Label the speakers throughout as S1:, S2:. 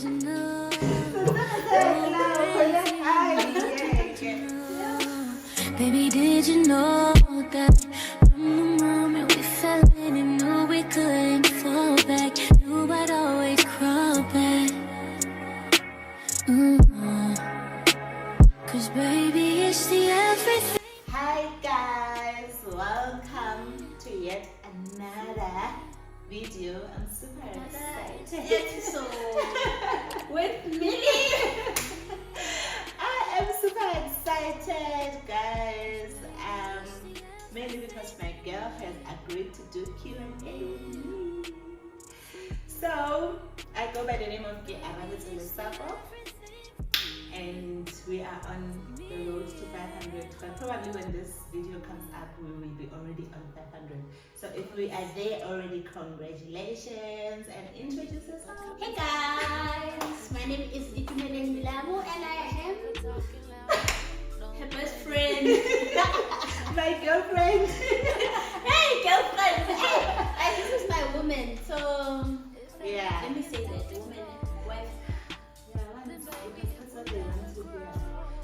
S1: did you know? Baby, did you know that from the moment we fell in and knew we couldn't fall back, knew I'd always crawl back? Cause baby, it's the everything.
S2: Hi guys, welcome to yet another video. I'm super excited.
S3: So with Millie,
S2: I am super excited, guys. Mainly because my girl has agreed to do Q&A with me. So I go by the name of Tumimillicent, and we are on the road to 500. But probably when this video comes up, we will be already on 500. So if we are there already, congratulations, and introduce yourself.
S3: hey guys, my name is Tumimillicent and I am her best friend.
S2: My girlfriend.
S3: Hey girlfriend, hey, this is my woman. So
S2: Yeah.
S3: let me say that woman, wife.
S2: That's what they want to hear.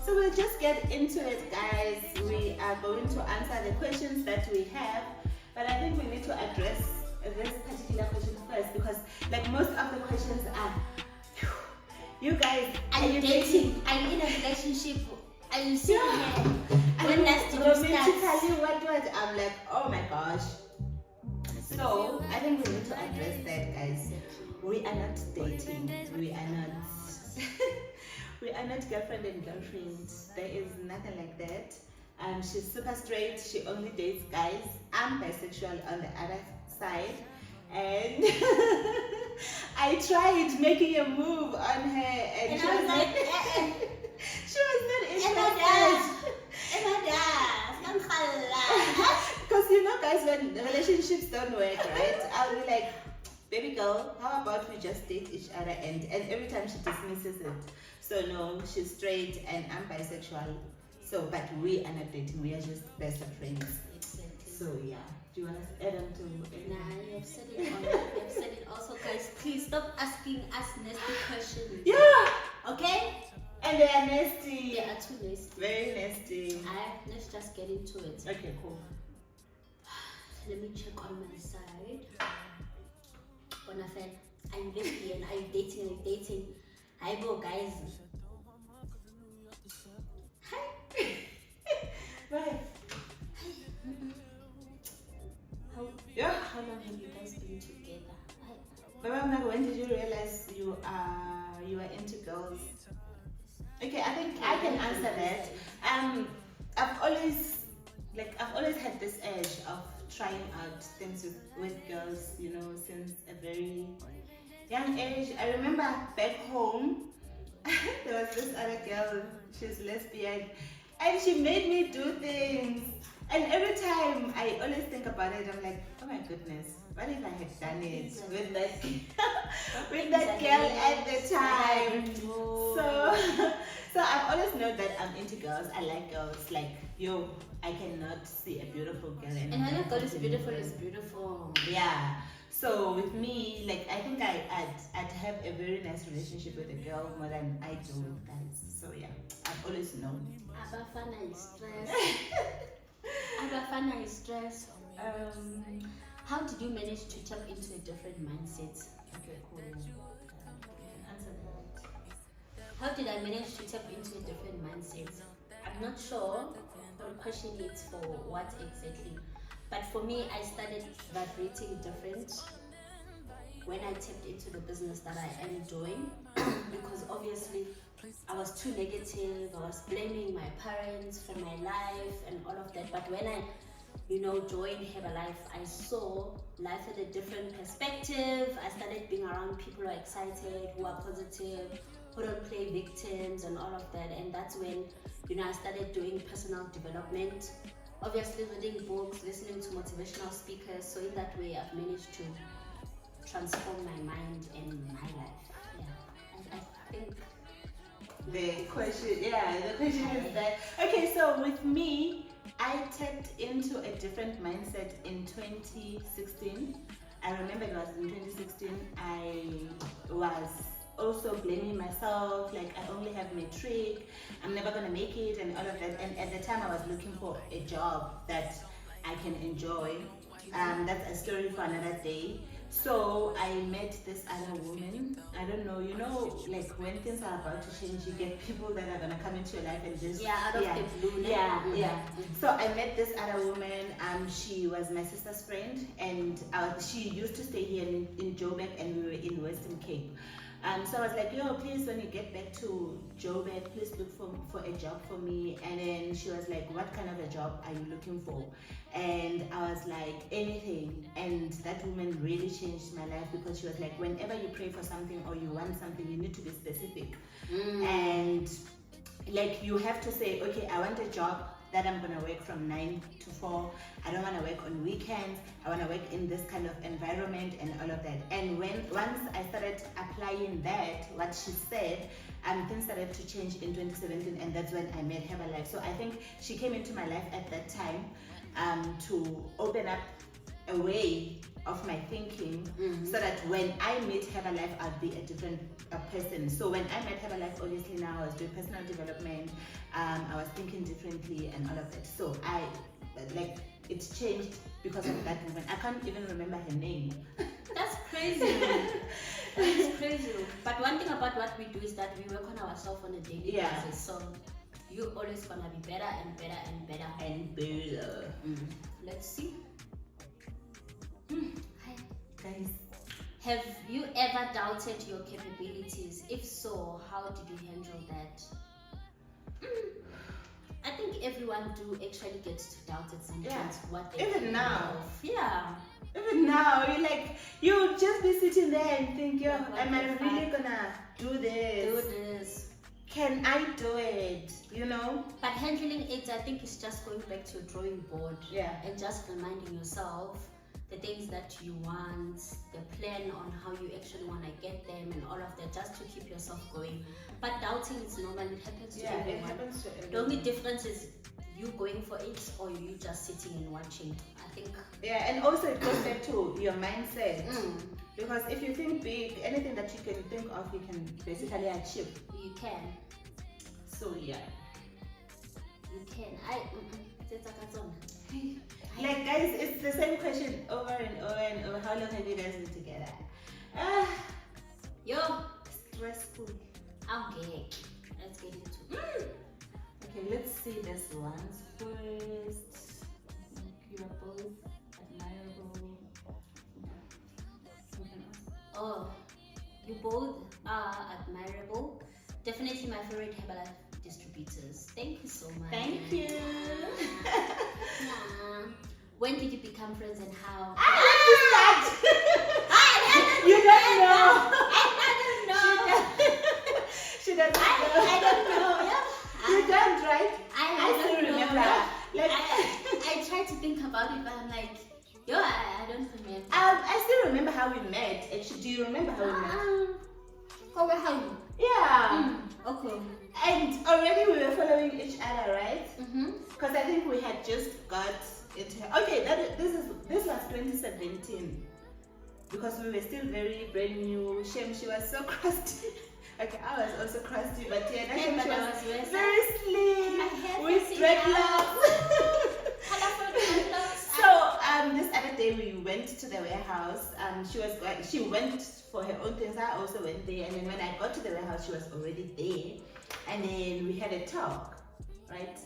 S2: So we'll just get into it, guys. We are going to answer the questions that we have, but I think we need to address this particular question first, because like most of the questions are, you guys,
S3: Are you dating? Are you in a relationship? Are you sitting here? When last did you start?
S2: Romantically, what? I'm like, oh my gosh. So I think we need to address that, guys. We are not dating. We are not. We are not girlfriend and girlfriend. There is nothing like that. She's super straight. She only dates guys. I'm bisexual on the other side, and I tried making a move on her, and she
S3: I
S2: was
S3: was
S2: not.
S3: like,
S2: She was not interested. Because you know, guys, when relationships don't work, right? I'll be like, baby girl, how about we just date each other? And every time she dismisses it. So no, she's straight and I'm bisexual. So, but we are not dating. We are just best of friends. So yeah. Do you want to add on to?
S3: Nah, you have said it all. You have said it also, guys. Please stop asking us nasty questions.
S2: Yeah.
S3: Okay?
S2: And they are nasty.
S3: They are too nasty.
S2: Very nasty.
S3: Let's just get into it.
S2: Okay, cool.
S3: Let me check on my side. Bonafide, are you lesbian? Are you dating? Are you dating? Hi, bro, guys. Hi.
S2: Right.
S3: How long have you guys been together?
S2: Baba, when did you realize you are into girls? Okay, I think I can answer that. I've always had this urge of trying out things with girls, you know, since a very young age. I remember back home, there was this other girl, she's lesbian, and she made me do things. And every time I always think about it, I'm like, oh my goodness, what if I had done it with that with that girl at the time? So I've always known that I'm into girls. I like girls. Like, yo, I cannot see a beautiful girl
S3: and when a girl is beautiful, is beautiful.
S2: Yeah. So with me, like, I think I'd have a very nice relationship with a girl more than I do with guys. So yeah, I've always known.
S3: Abafana is stress. Abafana is stress. How did you manage to tap into a different mindset?
S2: Okay, cool. Answer that.
S3: How did I manage to tap into a different mindset? I'm not sure. The question is for what exactly. But for me, I started vibrating different when I tapped into the business that I am doing. Because obviously, I was too negative. I was blaming my parents for my life and all of that. But when I joined Herbalife, I saw life at a different perspective. I started being around people who are excited, who are positive, who don't play victims and all of that. And that's when, I started doing personal development. Obviously reading books, listening to motivational speakers. So in that way, I've managed to transform my mind and my life. Yeah, I think
S2: the question is that, okay, so with me, I tapped into a different mindset in 2016. I remember it was in 2016. I was also blaming myself, like I only have matric, I'm never gonna make it, and all of that. And at the time, I was looking for a job that I can enjoy. That's a story for another day. So I met this other woman. I don't know, you know, like when things are about to change, you get people that are gonna come into your life and just
S3: out of the blue.
S2: yeah. So I met this other woman. She was my sister's friend, and she used to stay here in Joburg, and we were in Western Cape. So I was like, yo, please, when you get back to Joburg, please look for a job for me. And then she was like, what kind of a job are you looking for? And I was like, anything. And that woman really changed my life, because she was like, whenever you pray for something or you want something, you need to be specific. And like, you have to say, okay, I want a job that I'm gonna work from 9 to 4. I don't want to work on weekends. I want to work in this kind of environment and all of that. And once I started applying that, what she said, things started to change in 2017, and that's when I met Herbalife. So I think she came into my life at that time to open up a way of my thinking, so that when I meet Herbalife, I'll be a different person. So when I met Herbalife, obviously now I was doing personal development, I was thinking differently and all of that. So it's changed because of that woman. I can't even remember her name.
S3: That's crazy. That's crazy. But one thing about what we do is that we work on ourselves on a daily basis. So you're always gonna be better and better and better
S2: and better.
S3: Let's see. Hi
S2: guys.
S3: Have you ever doubted your capabilities? If so, how did you handle that? I think everyone do actually gets to doubt it sometimes. What they
S2: even now. Even now, you just be sitting there and think, yo, am I really gonna do this? Can I do it? You know?
S3: But handling it, I think, is just going back to your drawing board. And just reminding yourself the things that you want, the plan on how you actually want to get them, and all of that, just to keep yourself going. But doubting is normal, it happens to everyone.
S2: It happens to everyone.
S3: The only difference is you going for it or you just sitting and watching, I think.
S2: And also it goes back to your mindset. Because if you think big, anything that you can think of, you can basically achieve.
S3: You can.
S2: So
S3: you can.
S2: Like guys, it's the same question over and over and over. How long have you guys been together?
S3: Yo,
S2: stressful.
S3: Okay, let's get into it.
S2: Okay, let's see this one first. You are both admirable.
S3: Oh, you both are admirable. Definitely my favorite Herbalife distributors. Thank you so much.
S2: Thank you.
S3: When did you become friends and how?
S2: You don't know.
S3: I don't know.
S2: She doesn't know.
S3: I don't know.
S2: You don't, right?
S3: I
S2: still
S3: don't
S2: remember.
S3: Know. I try to think about it, but I'm like, I don't remember.
S2: I still remember how we met. Actually, do you remember how we met?
S3: How?
S2: Yeah.
S3: Okay.
S2: And already we were following each other, right? Because I think we had just got into. Okay, this was 2017. Because we were still very brand new. She was so crusty. Okay, I was also crusty, but she was very slim with dreadlocks. So this other day we went to the warehouse. She went for her own things. I also went there, and then when I got to the warehouse, she was already there, and then we had a talk, right?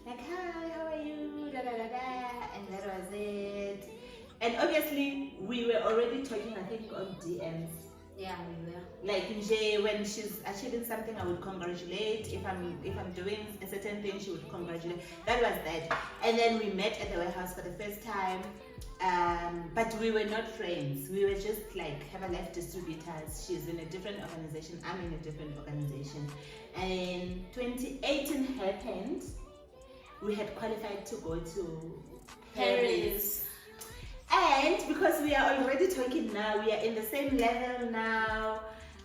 S2: Like, hi, how are you? Da da da da, and that was it. And obviously, we were already talking, I think, on DMs.
S3: Yeah, we were.
S2: Like when she's achieving something, I would congratulate. If I'm doing a certain thing, she would congratulate. That was that. And then we met at the warehouse for the first time. But we were not friends. We were just like Herbalife distributors. She's in a different organization. I'm in a different organization. And 2018 happened. We had qualified to go to Paris. And because we are already talking now, we are in the same level now,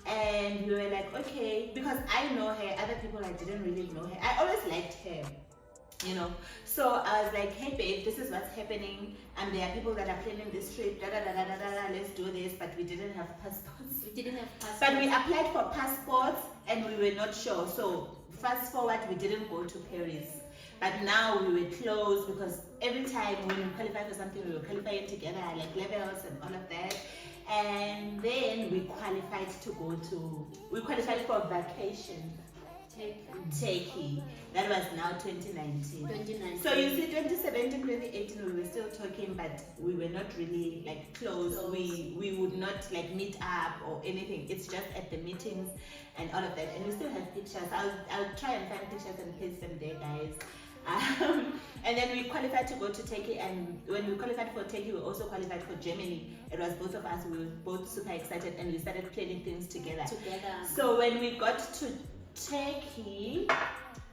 S2: and we were like, okay, because I know her, other people I didn't really know her. I always liked her, you know. So I was like, hey babe, this is what's happening, and there are people that are planning this trip, da da da da da da, da, let's do this. But we didn't have passports.
S3: We didn't have passports.
S2: But we applied for passports and we were not sure. So fast forward, we didn't go to Paris. But now we were close because every time when we qualify for something, we were qualifying together, like levels and all of that. And then we qualified for a vacation. Turkey. That was now 2019.
S3: 2019.
S2: So you see, 2017, 2018, we were still talking, but we were not really like close. We would not like meet up or anything. It's just at the meetings and all of that. And we still have pictures. I'll try and find pictures and paste them there, guys. And then we qualified to go to Turkey, and when we qualified for Turkey, we also qualified for Germany. It was both of us. We were both super excited, and we started planning things together. So when we got to Turkey,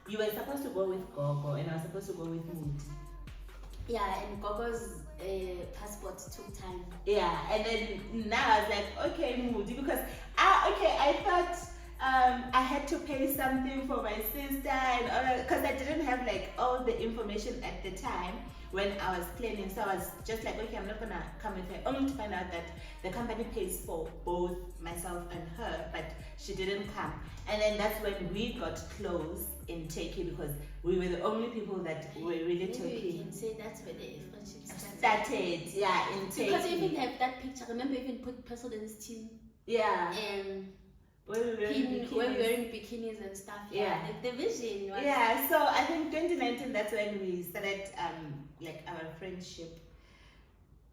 S2: you were supposed to go with Gogo, and I was supposed to go with Moody.
S3: Yeah, and Gogo's passport took time.
S2: Yeah, and then now I was like, okay, Moody, because I thought I had to pay something for my sister and all that, because I didn't have like all the information at the time when I was planning. So I was just like, okay, I'm not gonna come with her, only to find out that the company pays for both myself and her, but she didn't come. And then that's when we got close in Turkey, because we were the only people that were really talking.
S3: Maybe we can say that's where the friendship started.
S2: Yeah, in Turkey.
S3: Because you even have that picture. Remember, you even put President's team.
S2: Yeah.
S3: And
S2: when we were
S3: wearing bikinis and stuff. Yeah. Like the vision was.
S2: Yeah. So I think 2019. That's when we started like our friendship.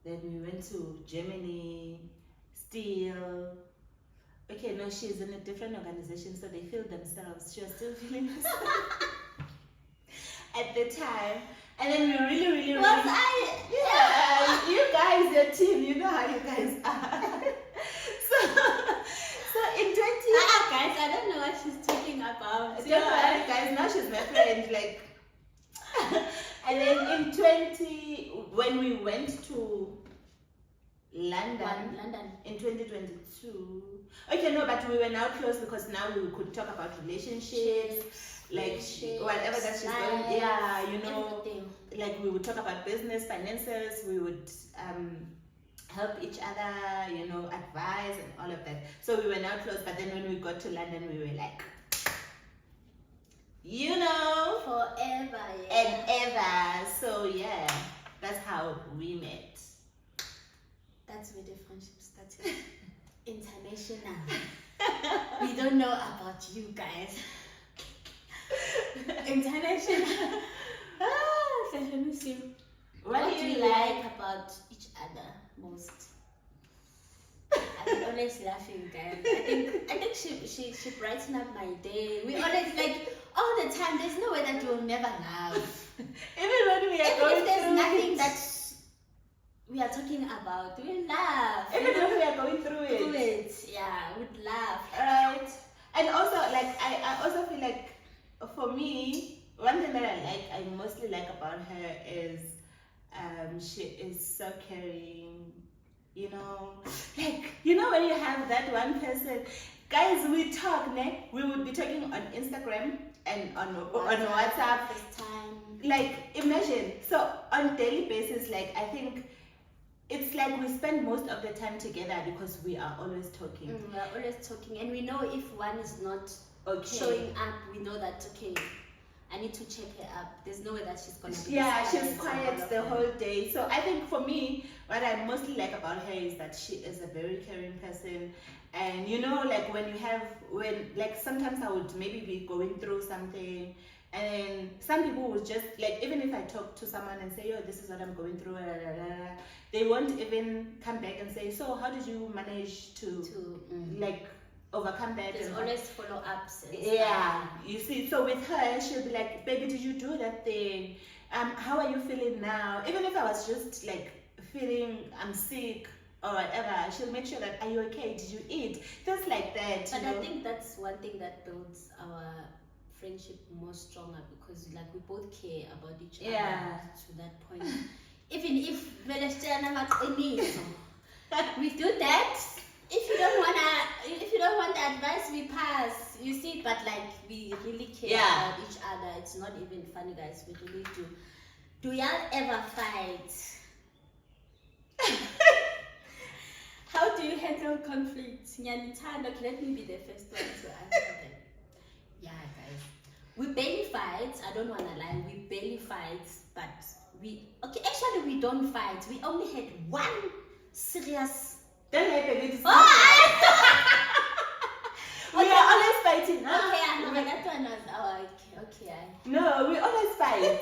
S2: Then we went to Germany. Still. Okay, no, she's in a different organization, so they feel themselves. She was still feeling herself at the time. And then we really yeah, you guys, your team, you know how you guys are. so in 20
S3: guys, I don't know what she's talking about.
S2: Don't worry, guys, now she's my friend, like. And then in 20, when we went to London in 2022. Okay, no, but we were now close because now we could talk about relationships, like whatever that she's going. Yeah, you know, everything. Like we would talk about business, finances. We would help each other, you know, advise and all of that. So we were now close. But then when we got to London, we were like, you know,
S3: forever
S2: and ever. So yeah, that's how we met.
S3: That's where the friendship started. International. We don't know about you guys. International. Let me see. What do you like about each other most? I'm always laughing, guys. I think she brightens up my day. We always like all the time. There's no way that you will never laugh.
S2: Even when we are going
S3: if there's
S2: through
S3: nothing that we are talking about, we laugh.
S2: Even when we are going through it.
S3: Yeah, we'd laugh.
S2: Right. And also, like, I also feel like, for me, one thing that I mostly like about her is she is so caring. You know, like, you know when you have that one person, guys, we talk, ne? We would be talking on Instagram and on WhatsApp. Like, imagine, so on daily basis, like, I think it's like we spend most of the time together because we are always talking.
S3: We are always talking, and we know if one is not showing up, we know that, okay, I need to check her up. There's no way that she's going to be
S2: she's quiet the whole day. So I think for me, what I mostly like about her is that she is a very caring person. And you know, like like sometimes I would maybe be going through something, and then some people would just, like, even if I talk to someone and say, yo, this is what I'm going through, they won't even come back and say, so how did you manage to like, overcome that?
S3: There's always follow-ups.
S2: Yeah, you see, so with her, she'll be like, baby, did you do that thing? How are you feeling now? Even if I was just like feeling I'm sick or whatever, she'll make sure that, are you okay? Did you eat? Things like that.
S3: But I think that's one thing that builds our friendship more stronger, because like we both care about each other to that point. Even if we do that. If you don't want the advice, we pass. You see, but like we really care
S2: Yeah.
S3: about each other. It's not even funny, guys. We really do. Do y'all ever fight? How do you handle conflict? Nyanitanda, okay, let me be the first one to answer that. Yeah, guys. We barely fight. I don't wanna lie. We barely fight, but actually we don't fight. We only had one serious.
S2: Don't happen. It is we
S3: Okay.
S2: are always fighting. Huh?
S3: Okay, I know, but that one was okay.
S2: No, we always fight.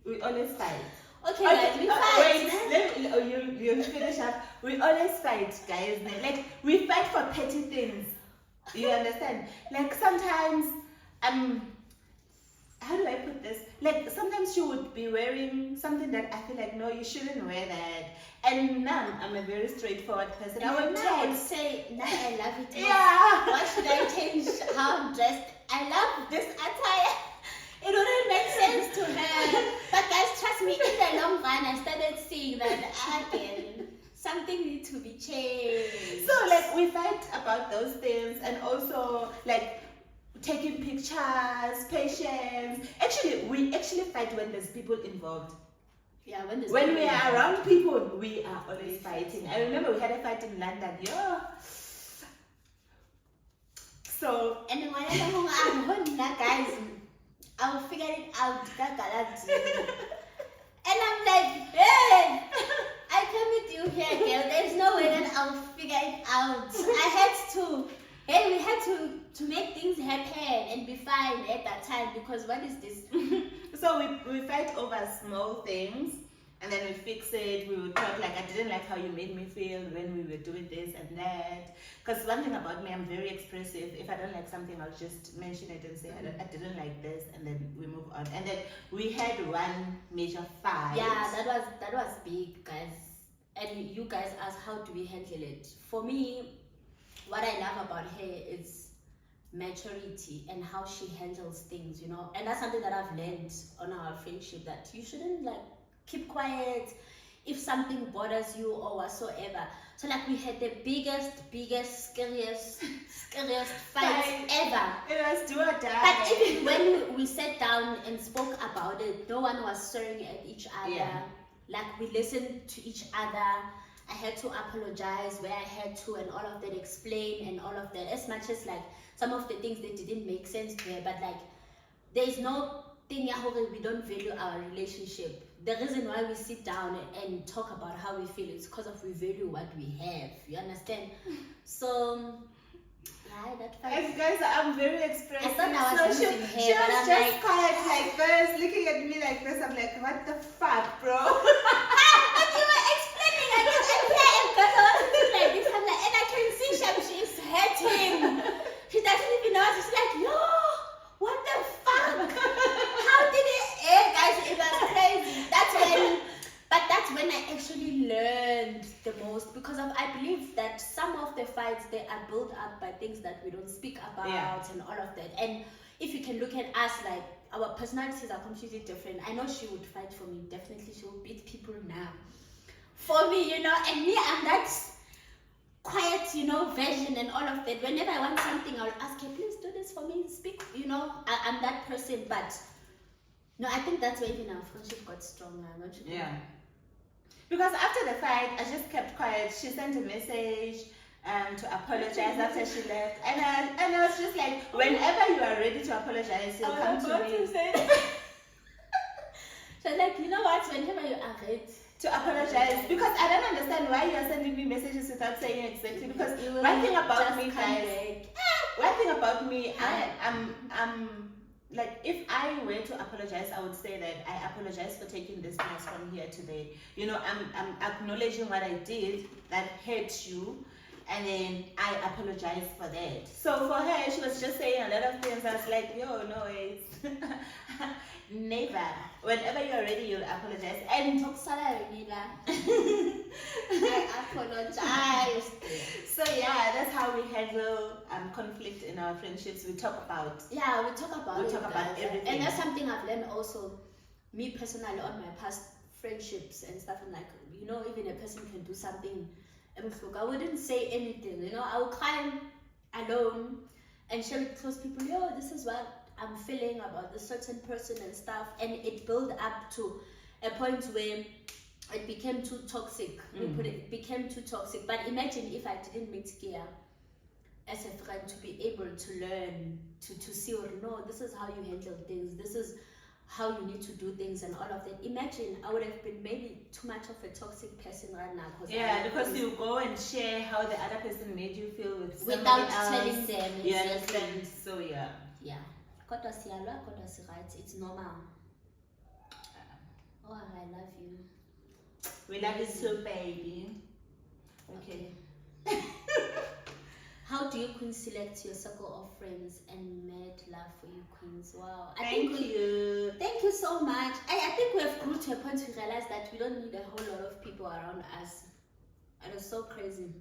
S2: We always fight.
S3: Okay, guys, we fight.
S2: Wait, you finish up. We always fight, guys. Like, we fight for petty things. You understand? Like, sometimes, how do I put this? Like, sometimes she would be wearing something that I feel like, no, you shouldn't wear that. And now I'm a very straightforward person. I would
S3: say, now I love it.
S2: Yeah.
S3: Why should I change how I'm dressed? I love this attire. It wouldn't make sense to her. But guys, trust me, in the long run, I started seeing that again, something needs to be changed.
S2: So, like, we fight about those things, and also, like, taking pictures, patience. Actually, we fight when there's people involved.
S3: Yeah, when
S2: we are around people, we are always fighting. I remember we had a fight in London. Yeah. So,
S3: and when guys, I'll figure it out. And I'm like, hey, I come with you here, girl. There's no way that I'll figure it out. We had to make things happen and be fine at that time, because what is this?
S2: So we fight over small things, and then we fix it. We would talk like, I didn't like how you made me feel when we were doing this and that. Because one thing about me, I'm very expressive. If I don't like something, I'll just mention it and say, I didn't like this, and then we move on. And then we had one major fight.
S3: Yeah, that was big, guys. And you guys asked, how do we handle it? For me, what I love about her is maturity and how she handles things, you know. And that's something that I've learned on our friendship, that you shouldn't like keep quiet if something bothers you or whatsoever. So like, we had the biggest, scariest fight ever.
S2: It was do or die.
S3: But even when we sat down and spoke about it, no one was staring at each other.
S2: Yeah.
S3: Like, we listened to each other. I had to apologize where I had to, and all of that, explain and all of that. As much as like some of the things that didn't make sense to her, but like, there is no thing we don't value our relationship. The reason why we sit down and talk about how we feel is because of we value what we have. You understand? So yeah, that fight.
S2: Guys, I'm very expressive.
S3: I thought I was losing
S2: she
S3: hair, but
S2: was
S3: I'm
S2: just
S3: like,
S2: quiet like this, looking at me like this. I'm like, what the fuck, bro?
S3: but you were explaining, I guess I'm here because I want to do like this. I'm like, and I can see she's hurting. She doesn't even know. She's like, yo, what the fuck? How did it end, guys? It was crazy. That's when I actually learned the most, because I believe that some of the fights, they are built up by things that we don't speak about.
S2: Yeah.
S3: And all of that. And if you can look at us, like, our personalities are completely different. I know she would fight for me. Definitely she will beat people now for me, you know. And me, I'm that quiet, you know, version and all of that. Whenever I want something, I'll ask her, please do this for me, speak, you know. I'm that person. But no, I think that's where even our friendship got stronger.
S2: Yeah. Because after the fight, I just kept quiet. She sent a message to apologize after she left, and I was just like, whenever you are ready to apologize, you'll come to me.
S3: So like, you know what? Whenever you are ready
S2: to apologize, because I don't understand why you are sending me messages without saying exactly. Because one thing about me, guys, one thing about me, I'm like, if I were to apologize, I would say that I apologize for taking this mess from here today. You know, I'm acknowledging what I did that hurt you, and then I apologize for that. So for her, she was just saying a lot of things. I was like, yo, no way. Never. Whenever you're ready, you'll apologize. And
S3: I apologize.
S2: So yeah, that's how we handle conflict in our friendships. We talk about.
S3: Yeah, we talk about
S2: everything.
S3: And that's something I've learned also, me personally, on my past friendships and stuff. I'm like, you know, even a person can do something, I wouldn't say anything, you know. I will cry alone and share with close people, yo, this is what I'm feeling about this certain person and stuff, and it built up to a point where it became too toxic. It became too toxic. But imagine if I didn't meet Kia as a friend to be able to learn, to see, or no, this is how you handle things, this is how you need to do things and all of that. Imagine I would have been maybe too much of a toxic person right now.
S2: Because you go and share how the other person made you feel with
S3: without
S2: somebody else.
S3: telling them.
S2: You understand? So yeah.
S3: Kodwa siyalwa, kodwa si right. It's normal. Oh, I love you.
S2: We love you too, baby. Okay.
S3: How do you queens select your circle of friends and mad love for you queens? Wow.
S2: Thank you.
S3: Thank you so much. I think we have grew to a point to realize that we don't need a whole lot of people around us. And it's so crazy.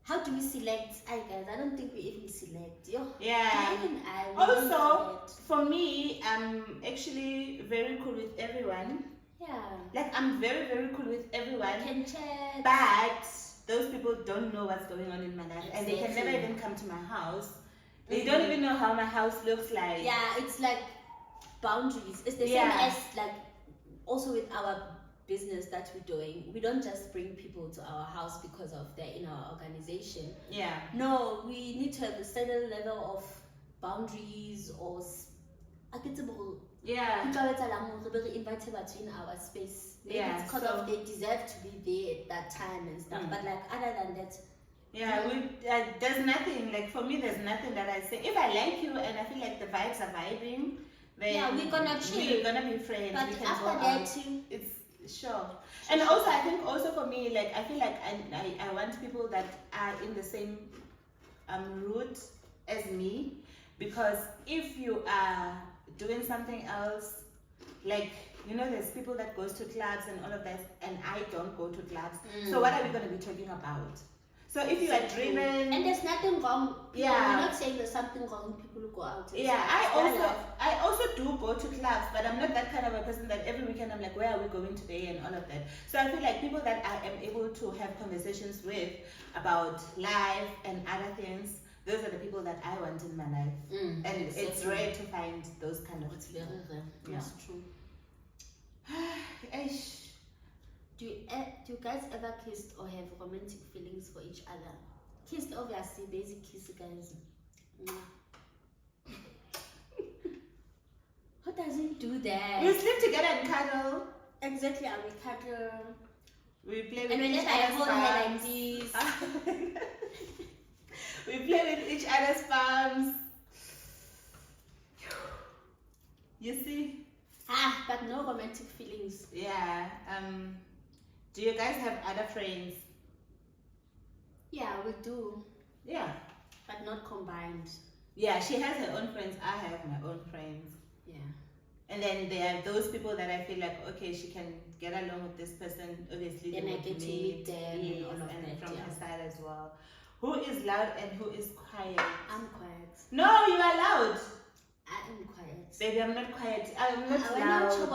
S3: How do we select? Guys, I don't think we even select.
S2: Yeah.
S3: Even I.
S2: Also, for me, I'm actually very cool with everyone.
S3: Yeah.
S2: Like, I'm very, very cool with everyone.
S3: Can chat.
S2: But those people don't know what's going on in my life. And they can never even come to my house. They don't even know how my house looks like.
S3: Yeah, it's like boundaries. It's the same as like also with our business that we're doing. We don't just bring people to our house because of they're in our organization.
S2: Yeah.
S3: No, we need to have a certain level of boundaries or acceptable.
S2: Yeah.
S3: People are invited in our space. Maybe it's because of they deserve to be there at that time and stuff. But like other than that,
S2: there's nothing, like for me there's nothing that I say. If I like you and I feel like the vibes are vibing, then
S3: we're gonna chill.
S2: We're gonna be friends.
S3: But
S2: we can
S3: after
S2: go
S3: that,
S2: out. It's sure. And also I think also for me, like I feel like I want people that are in the same route as me, because if you are doing something else, like there's people that goes to clubs and all of that, and I don't go to clubs. So what are we going to be talking about? So if you are driven,
S3: and there's nothing wrong. We're not saying there's something wrong with people who go out.
S2: I also do go to clubs, but I'm not that kind of a person that every weekend I'm like, where are we going today and all of that. So I feel like people that I am able to have conversations with about life and other things, those are the people that I want in my life. And it's rare to find those kind of
S3: It's very rare.
S2: Yeah.
S3: That's true. Do you guys ever kissed or have romantic feelings for each other? Kissed, obviously, basic kiss, guys. Who doesn't do that?
S2: We sleep together and cuddle.
S3: Exactly, and we cuddle.
S2: We play with
S3: and
S2: each
S3: whenever I
S2: other's
S3: hold her
S2: palms.
S3: like this.
S2: We play with each other's palms. You see?
S3: But no romantic feelings.
S2: Yeah. Do you guys have other friends?
S3: Yeah, we do.
S2: Yeah.
S3: But not combined.
S2: Yeah, she has her own friends. I have my own friends.
S3: Yeah.
S2: And then there are those people that I feel like, okay, she can get along with this person. Obviously,
S3: then I get to meet them and all of
S2: and
S3: that.
S2: from her side as well. Who is loud and who is quiet?
S3: I'm quiet.
S2: No, you are loud.
S3: I am quiet.
S2: Baby, I'm not quiet. I'm not loud.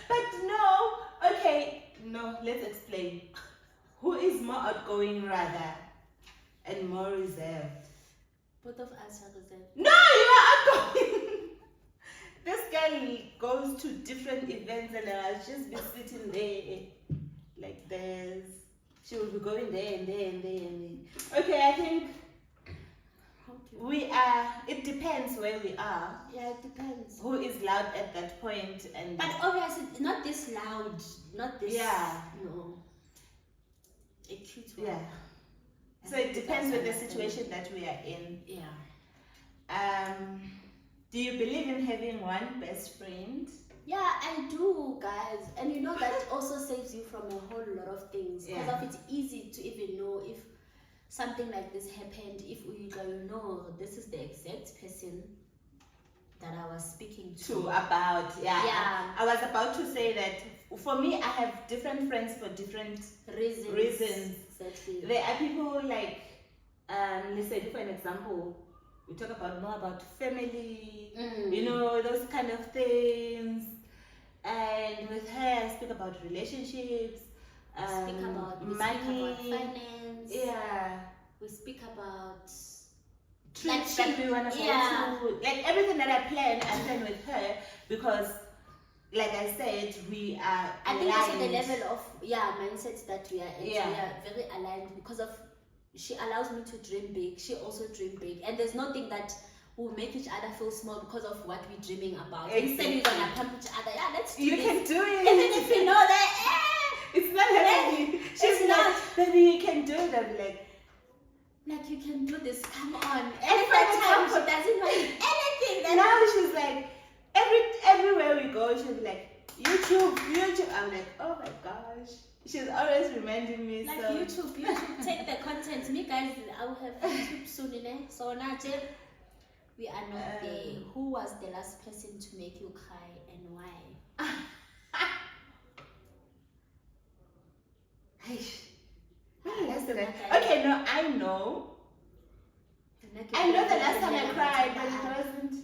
S2: But no, okay, no, let's explain. Who is more outgoing rather and more reserved?
S3: Both of us are reserved.
S2: No, you are outgoing. This girl goes to different events and I'll just be sitting there like this. She will be going there and there and there and there. Okay, I think it depends where we are.
S3: Yeah, it depends.
S2: Who is loud at that point and
S3: but obviously not this loud, not this.
S2: Yeah.
S3: No. A cute one.
S2: Yeah. So it depends with the situation that we are in.
S3: Yeah.
S2: Do you believe in having one best friend?
S3: Yeah, I do, guys. And you know that also saves you from a whole lot of things. Because
S2: Yeah.
S3: it's easy to even know if something like this happened, if we don't know this is the exact person that I was speaking to.
S2: About,
S3: Yeah.
S2: I was about to say that for me, I have different friends for different reasons.
S3: Exactly.
S2: There are people like, let's say for an example, we talk about more about family, those kind of things. And with her, I speak about relationships,
S3: we
S2: money.
S3: speak about finance.
S2: Yeah.
S3: we speak about
S2: trips that we want to go to. Like everything that I plan with her because, like I said, we are aligned.
S3: I think also the level of mindsets that we are at, we are very aligned because of she allows me to dream big, she also dream big, and there's nothing that will make each other feel small because of what we're dreaming about.
S2: Exactly.
S3: Instead we're gonna pump each other, let's do
S2: you
S3: this.
S2: can do it.
S3: Even if you know that
S2: it's not happening. She's not, baby, you can do it. I'm like
S3: you can do this, come on.
S2: And
S3: every time she doesn't want anything.
S2: Now she's like everywhere we go, she'll be like YouTube. I'm like, oh my gosh. She's always reminding me.
S3: Like
S2: so.
S3: YouTube, take the content. Me guys, I will have YouTube soon, so now we are not there. Who was the last person to make you cry and why?
S2: Okay, no, I know the last time I cried, but it wasn't.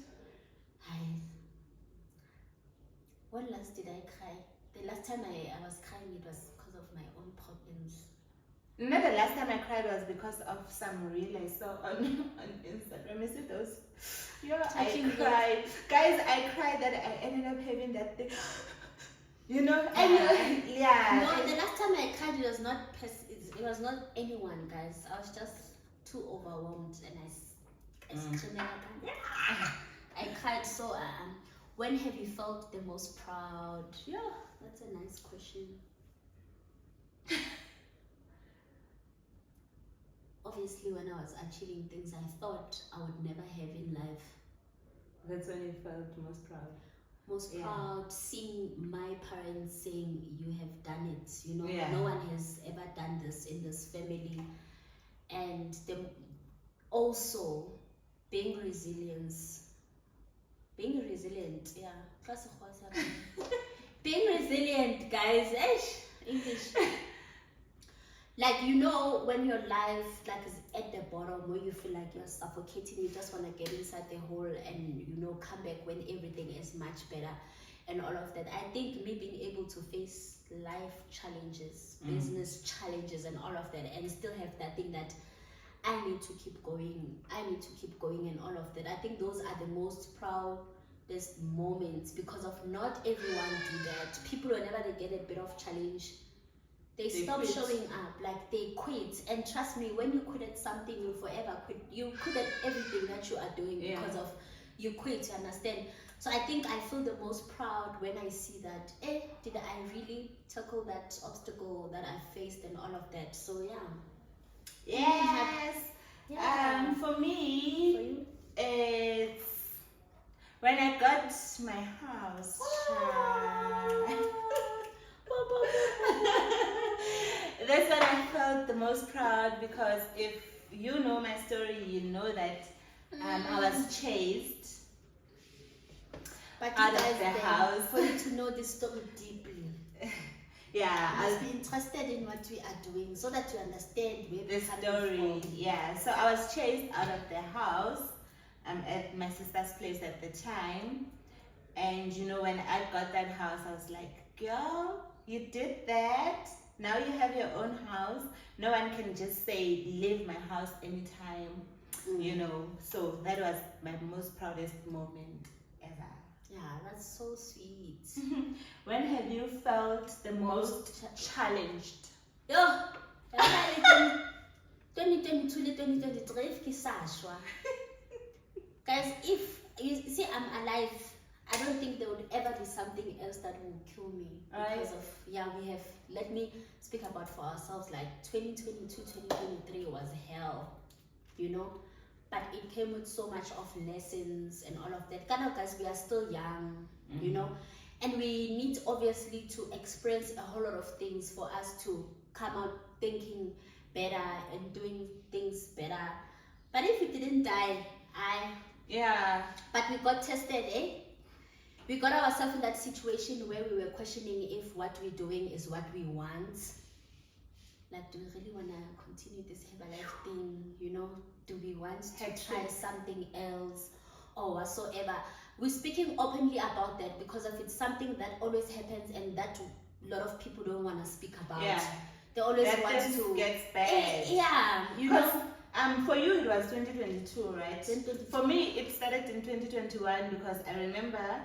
S3: When last did I cry? The last time I was crying, it was because of my own problems.
S2: No, the last time I cried was because of some reel I saw on Instagram. Is it those? I cried. Guys, I cried that I ended up having that thing. And
S3: No, the last time I cried, it was not anyone, guys. I was just too overwhelmed and I screamed. I cried. So when have you felt the most proud? Yeah, that's a nice question. Obviously, when I was achieving things I thought I would never have in life.
S2: That's when you felt most proud.
S3: Most proud, seeing my parents saying, you have done it. No one has ever done this in this family. And also being resilient, being resilient, guys. English. Like, when your life is at the bottom where you feel like you're suffocating, you just want to get inside the hole and come back when everything is much better and all of that. I think me being able to face life challenges, business challenges and all of that, and still have that thing that I need to keep going and all of that. I think those are the most proudest moments because of not everyone do that. People, whenever they get a bit of challenge, they stop quit. Showing up, like they quit. And trust me, when you quit at something, you forever quit. You quit at everything that you are doing because of you quit, you understand? So I think I feel the most proud when I see that, did I really tackle that obstacle that I faced and all of that. So
S2: Yes. For me, it's when I got my house. That's when I felt the most proud because if you know my story, you know that I was chased out of the house.
S3: For you to know this story deeply. I'll be interested in what we are doing so that you understand where
S2: the story. So I was chased out of the house at my sister's place at the time. And when I got that house, I was like, girl, you did that. Now you have your own house. No one can just say, leave my house anytime, So that was my most proudest moment ever.
S3: Yeah, that's so sweet.
S2: When have you felt the most challenged?
S3: 2022 2023 Guys, if you see I'm alive, I don't think there would ever be something else that will kill me because of let me speak about for ourselves, like 2022 2023 was hell, but it came with so much of lessons and all of that. Guys, we are still young, and we need obviously to experience a whole lot of things for us to come out thinking better and doing things better. But if we didn't die, but we got tested, we got ourselves in that situation where we were questioning if what we're doing is what we want. Like, do we really want to continue this Herbalife thing? Do we want to try something else or whatsoever? We're speaking openly about that because of it's something that always happens and that a lot of people don't want to speak about. They always want to
S2: get bad. for you it was 2022, right?
S3: 2022.
S2: For me, it started in 2021 because I remember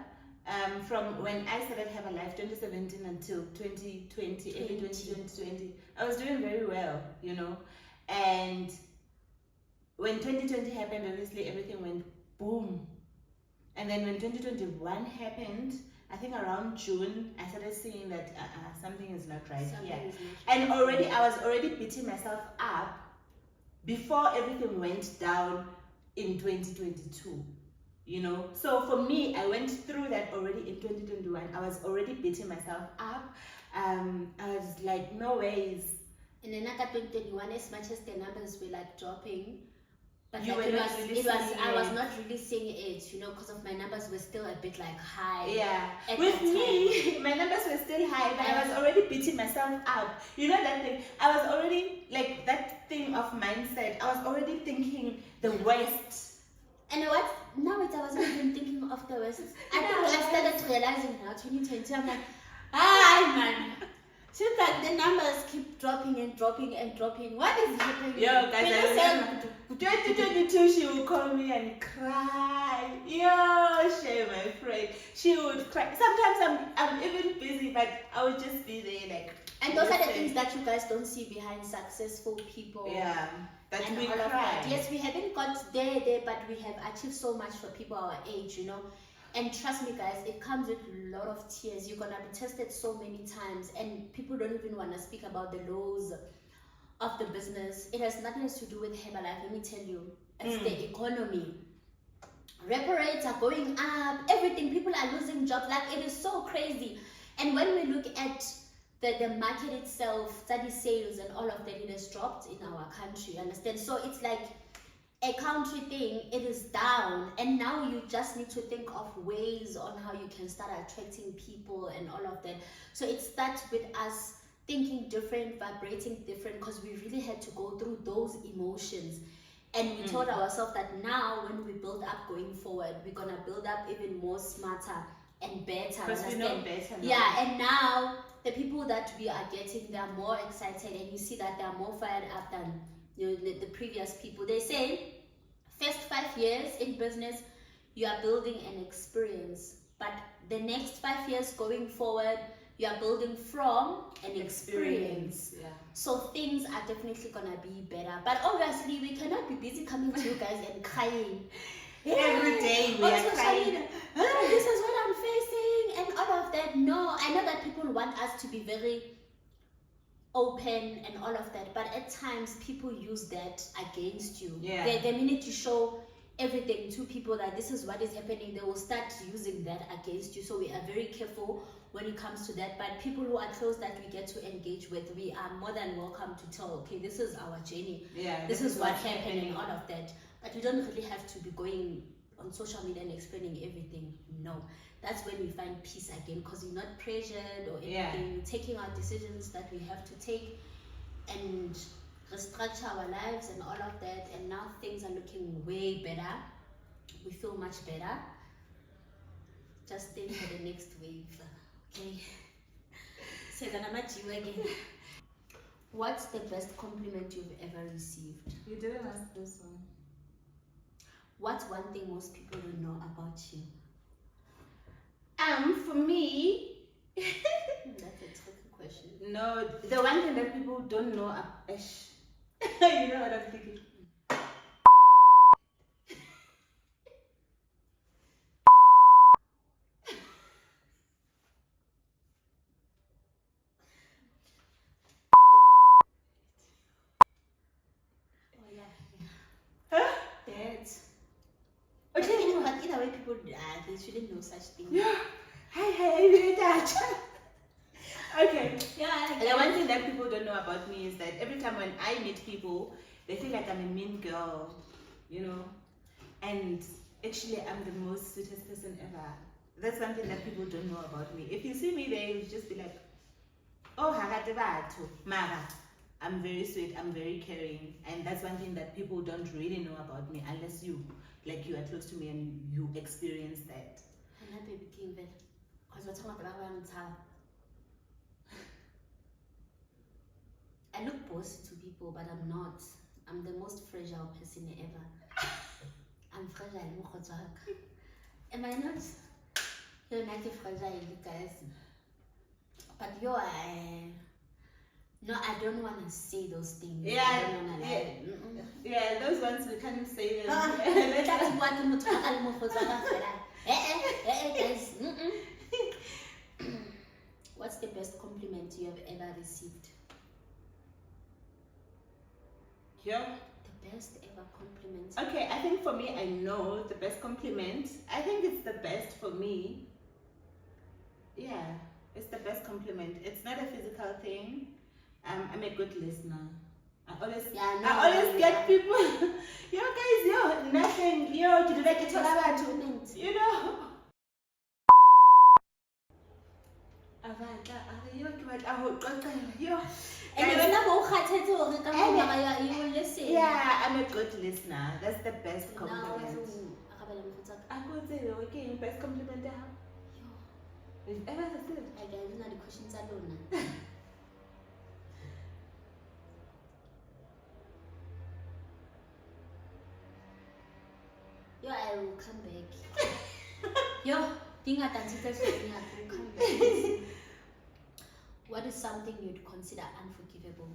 S2: from when I started Herbalife 2017 until 2020, early 2020, I was doing very well, you know. And when 2020 happened, obviously everything went boom. And then when 2021 happened, I think around June, I started seeing that something is not right here. And already, I was already beating myself up before everything went down in 2022, you know. So for me, I went through that already in 2021. I was already beating myself up. I was like, no ways.
S3: In another 2021, as much as the numbers were like dropping, but
S2: You
S3: like
S2: were not really seeing
S3: I was
S2: it.
S3: not really seeing it, you know, because of my numbers were still a bit like high.
S2: Yeah,
S3: at
S2: with
S3: that
S2: me, my numbers were still high, but I was already beating myself up. You know that thing? I was already, like, that thing of mindset, I was already thinking the worst.
S3: And what? Now I wasn't even thinking of the worst. I think I started realizing now, 2020, I'm like, man. Seems like the numbers keep dropping and dropping and dropping. What is happening?
S2: Yo, guys, I remember 2022, she would call me and cry. Yo, shame, my friend. She would cry. Sometimes I'm even busy, but I would just be there, like.
S3: And those are the things that you guys don't see behind successful people.
S2: Yeah, that
S3: and
S2: we
S3: all
S2: cry.
S3: of that. Yes, we haven't got there, but we have achieved so much for people our age, you know. And trust me, guys, it comes with a lot of tears. You're gonna be tested so many times, and people don't even want to speak about the lows of the business. It has nothing to do with Herbalife, let me tell you. It's the economy. Repo rates are going up, everything, people are losing jobs, like it is so crazy. And when we look at the market itself, study sales and all of that, it has dropped in our country, understand? So it's like a country thing, it is down, and now you just need to think of ways on how you can start attracting people and all of that. So it starts with us thinking different, vibrating different, because we really had to go through those emotions. And we told ourselves that now when we build up going forward, we're gonna build up even more smarter and better.
S2: Because we know better now.
S3: Yeah, and now the people that we are getting, they're more excited, and you see that they're more fired up than the previous people. They say first 5 years in business you are building an experience, but the next 5 years going forward you are building from an experience.
S2: Yeah.
S3: So things are definitely gonna be better, but obviously we cannot be busy coming to you guys and crying
S2: Every day we are crying.
S3: This is what I'm facing and all of that. No, I know that people want us to be very open and all of that, but at times people use that against you.
S2: Yeah.
S3: The minute you show everything to people that this is what is happening, they will start using that against you. So we are very careful when it comes to that. But people who are close that we get to engage with, we are more than welcome to tell, okay, this is our journey.
S2: Yeah,
S3: this is what happened and all of that. But we don't really have to be going on social media and explaining everything. No. That's when we find peace again, because we're not pressured or anything.
S2: Yeah.
S3: We're taking our decisions that we have to take and restructure our lives and all of that. And now things are looking way better. We feel much better. Just stay for the next wave. Okay. Says you again. What's the best compliment you've ever received?
S2: You didn't ask this one.
S3: What's one thing most people don't know about you?
S2: For me,
S3: That's a tricky question.
S2: no, the one thing that people don't know about you know what I'm thinking?
S3: Oh yeah.
S2: Huh?
S3: That.
S2: Okay.
S3: But either way, people they shouldn't know such things.
S2: Yeah. Hi, really touch. Okay.
S3: Yeah.
S2: The one thing that people don't know about me is that every time when I meet people, they feel like I'm a mean girl, you know? And actually, I'm the most sweetest person ever. That's something that people don't know about me. If you see me there, you'll just be like, oh, hakate batho, mara. I'm very sweet, I'm very caring. And that's one thing that people don't really know about me unless you are close to me and you experience that.
S3: I'm not baby king, but because we're talking about time. I look bossy to people, but I'm not. I'm the most fragile fragile person ever. I'm fragile, mokgotsi. Am I not? You're not fragile, guys. But no, I don't want to say those things.
S2: Yeah,
S3: I don't want to lie.
S2: Yeah, those ones we can't say them.
S3: That's what I'm guys. What's the best compliment you have ever received?
S2: Yeah.
S3: The best ever compliment.
S2: Okay, I think for me, I know the best compliment. I think it's the best for me. Yeah, it's the best compliment. It's not a physical thing. I'm a good listener. I always get people. Yo guys, nothing. Yo, did I get
S3: compliment?
S2: You know.
S3: You will listen.
S2: Yeah, I'm a good listener. That's the best compliment. I could say, okay, best compliment I have. You've ever said?
S3: I don't know the questions alone. Yo, I will come back. Yo, I will come back. What is something you'd consider unforgivable?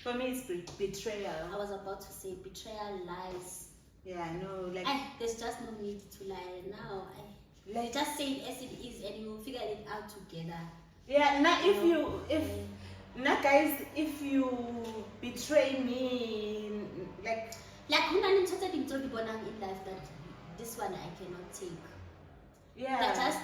S2: For me, it's betrayal.
S3: I was about to say betrayal, lies.
S2: Yeah, I know. Like,
S3: there's just no need to lie now. Like, just say it as it is, and you will figure it out together.
S2: Yeah. Now, if you betray me, like
S3: who nani mthatha dintho bonang in life that this one I cannot take.
S2: Yeah.
S3: That just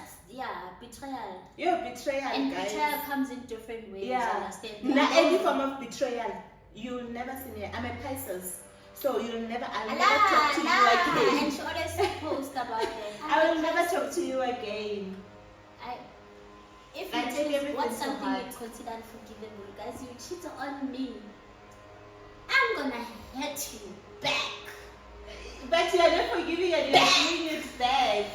S3: betrayal.
S2: Yeah, betrayal.
S3: And
S2: guys.
S3: betrayal comes in different ways.
S2: Yeah.
S3: Understand?
S2: Not any form of betrayal. You'll never see me. I'm a Pisces, so I'll never talk to you again.
S3: And she always post about it.
S2: I will never talk to you again.
S3: If
S2: I take everything
S3: what's
S2: to
S3: something
S2: heart.
S3: you consider unforgivable, guys, you cheat on me, I'm gonna hit you back.
S2: But you're not forgiving and you're doing it back.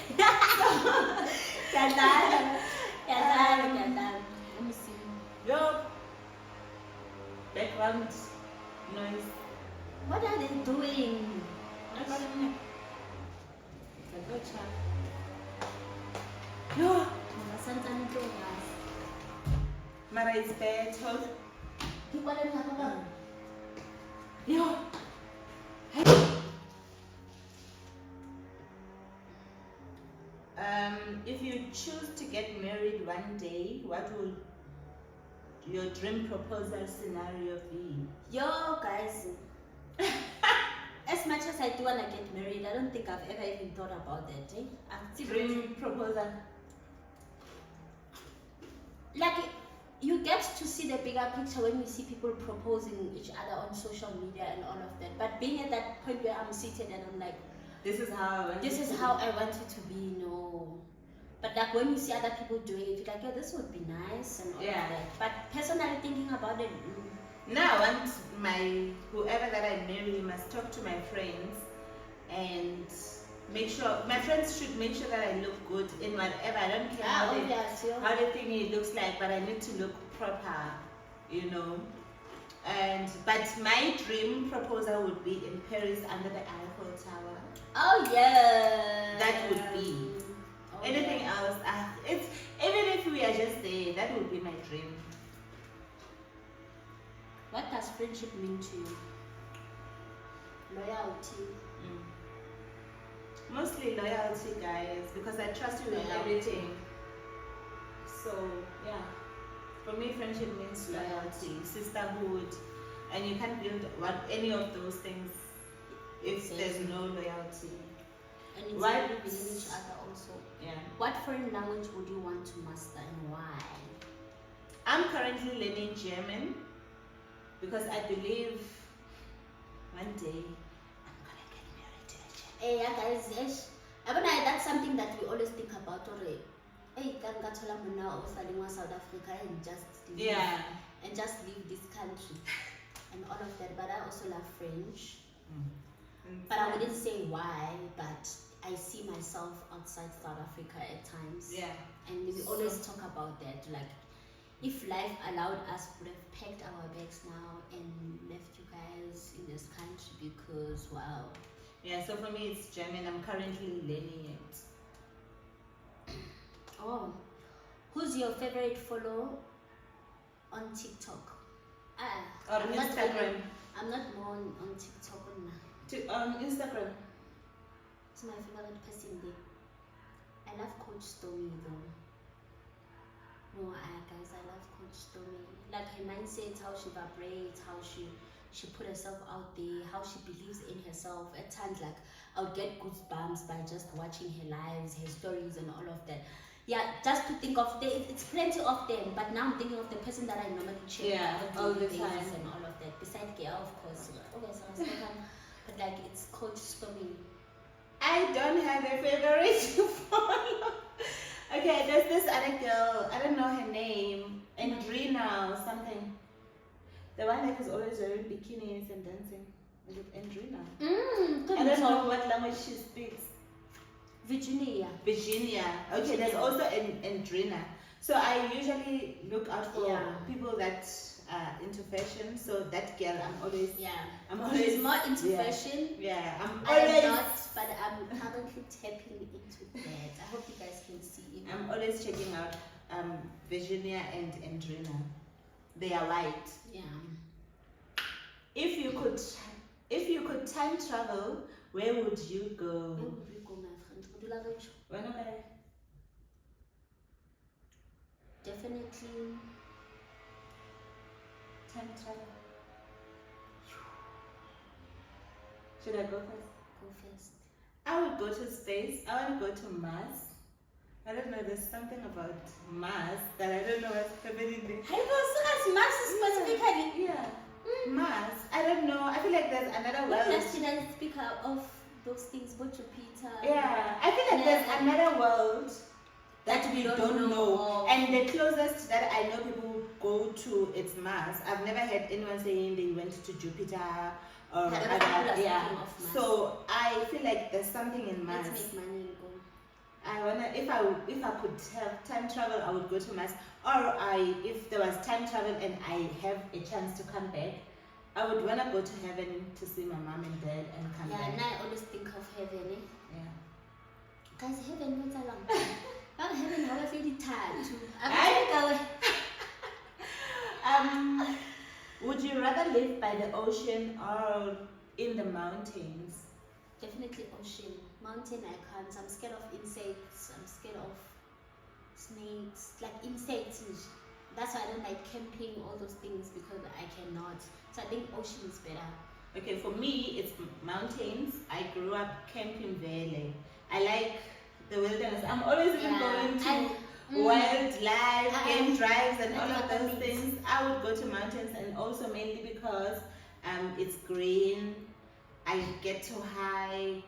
S3: Let me see.
S2: Yo, background noise.
S3: What are they doing?
S2: Yo,
S3: Sometimes doing us.
S2: Mara is bad. Hold.
S3: People don't have a
S2: Yo. If you choose to get married one day, what would your dream proposal scenario be?
S3: Yo, guys. As much as I do want to get married, I don't think I've ever even thought about that.
S2: Dream proposal.
S3: Like, you get to see the bigger picture when you see people proposing each other on social media and all of that. But being at that point where I'm seated and I'm like,
S2: this is how
S3: I want it to be, no. But like when you see other people doing it, you're like, yo, this would be nice and all of that. But personally thinking about it,
S2: now I want whoever that I marry must talk to my friends and make sure my friends should make sure that I look good in whatever. I don't care how the thingy looks like, but I need to look proper, you know. But my dream proposal would be in Paris under the Eiffel Tower.
S3: Oh yeah,
S2: that would be. Anything else? It's even if we are just there, that would be my dream.
S3: What does friendship mean to you? Loyalty.
S2: Mostly loyalty, guys, because I trust you with everything. So yeah, for me, friendship means loyalty, sisterhood, and you can't build any of those things if there's no loyalty.
S3: And it's believing in each other also.
S2: Yeah.
S3: What foreign language would you want to master and why?
S2: I'm currently learning German because I believe one day I'm gonna get married to a German.
S3: Hey, yeah, guys, that's something that we always think about. Hey, South Africa and just leave, and just leave this country and all of that. But I also love French. But I wouldn't say why, but I see myself outside South Africa at times.
S2: Yeah.
S3: And we always talk about that. Like, if life allowed us, we would have packed our bags now and left you guys in this country. because wow.
S2: Yeah, so for me it's German. I'm currently learning it.
S3: Oh, who's your favorite follow on TikTok?
S2: Or
S3: I'm not
S2: Instagram.
S3: really- I'm not more on TikTok now.
S2: Instagram.
S3: It's my favorite person there. I love Coach Stormy though. No, guys, I love Coach Stormy. Like her mindset, how she vibrates, how she put herself out there, how she believes in herself. At times, like I would get goosebumps by just watching her lives, her stories, and all of that. Yeah, just to think of it's plenty of them, but now I'm thinking of the person that I normally check
S2: Yeah,
S3: on
S2: all
S3: daily
S2: the time.
S3: basis and all of that. Besides Gail, of course. Okay, so I still but like it's Coach Stormy.
S2: I don't have a favorite to follow. Okay, there's this other girl. I don't know her name. Andrina or something. The one that is always wearing bikinis and dancing. Is it Andrina? I don't know what language she speaks.
S3: Virginia.
S2: Okay, there's also Andrina. So I usually look out for
S3: Yeah.
S2: people that are into fashion. So that girl, I'm always
S3: She's more into fashion.
S2: Yeah, I'm
S3: I
S2: always
S3: am not, but I'm currently tapping into that. I hope you guys can see it.
S2: I'm always checking out Virginia and Andrina. They are white.
S3: Yeah.
S2: If you could time travel, where would you go?
S3: Where would we go, my friend? Would you like to?
S2: When I
S3: Definitely.
S2: time travel. Should I go first?
S3: Go first.
S2: I would go to space. I want to go to Mars. I don't know, there's something about Mars that I don't know what's happening there.
S3: Hey, so Mars specifically.
S2: Yeah. Mars. I don't know. I feel like there's another world.
S3: Let's speak of those things, go to Peter.
S2: Yeah. I feel like there's another world that we don't know. And the closest that I know people go to, it's Mars. I've never heard anyone saying they went to Jupiter or other. Yeah. So I feel like there's something in Mars.
S3: Let's make money and go.
S2: I wanna, if I could have time travel, I would go to Mars. Or if there was time travel and I have a chance to come back, I would wanna go to heaven to see my mom and dad and come back.
S3: Yeah, and I always think of heaven, eh?
S2: Yeah.
S3: Guys, heaven what's along? I'm heaven, how I feel it tired too.
S2: Would you rather live by the ocean or in the mountains?
S3: Definitely ocean. Mountain I can't. I'm scared of insects. I'm scared of snakes. Like insects. That's why I don't like camping, all those things, because I cannot. So I think ocean is better.
S2: Okay, for me, it's mountains. I grew up camping valley. I like the wilderness. I'm always even going to wildlife, game drives, and all of those things. I would go to mountains, and also mainly because it's green. I get to hike.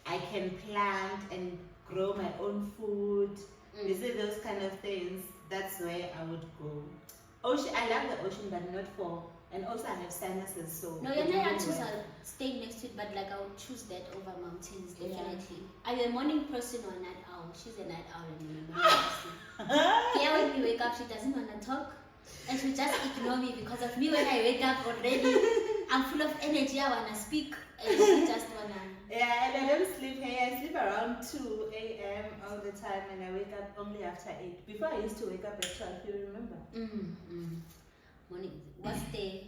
S2: I can plant and grow my own food. You see those kind of things. That's where I would go. Ocean. I love the ocean, but not for. And also I have sinuses, so.
S3: No, you're not choose staying next to it, but like I would choose that over mountains, definitely. Are you a morning person or a night owl? She's a night owl and I'm a morning person. Yeah, when we wake up, she doesn't want to talk. And she just ignore me because of me. When I wake up already, I'm full of energy. I want to speak. And she just want to.
S2: Yeah, and I don't sleep here. I sleep around 2 a.m. all the time and I wake up only after 8. Before I used to wake up at 12, you remember?
S3: Morning. What's the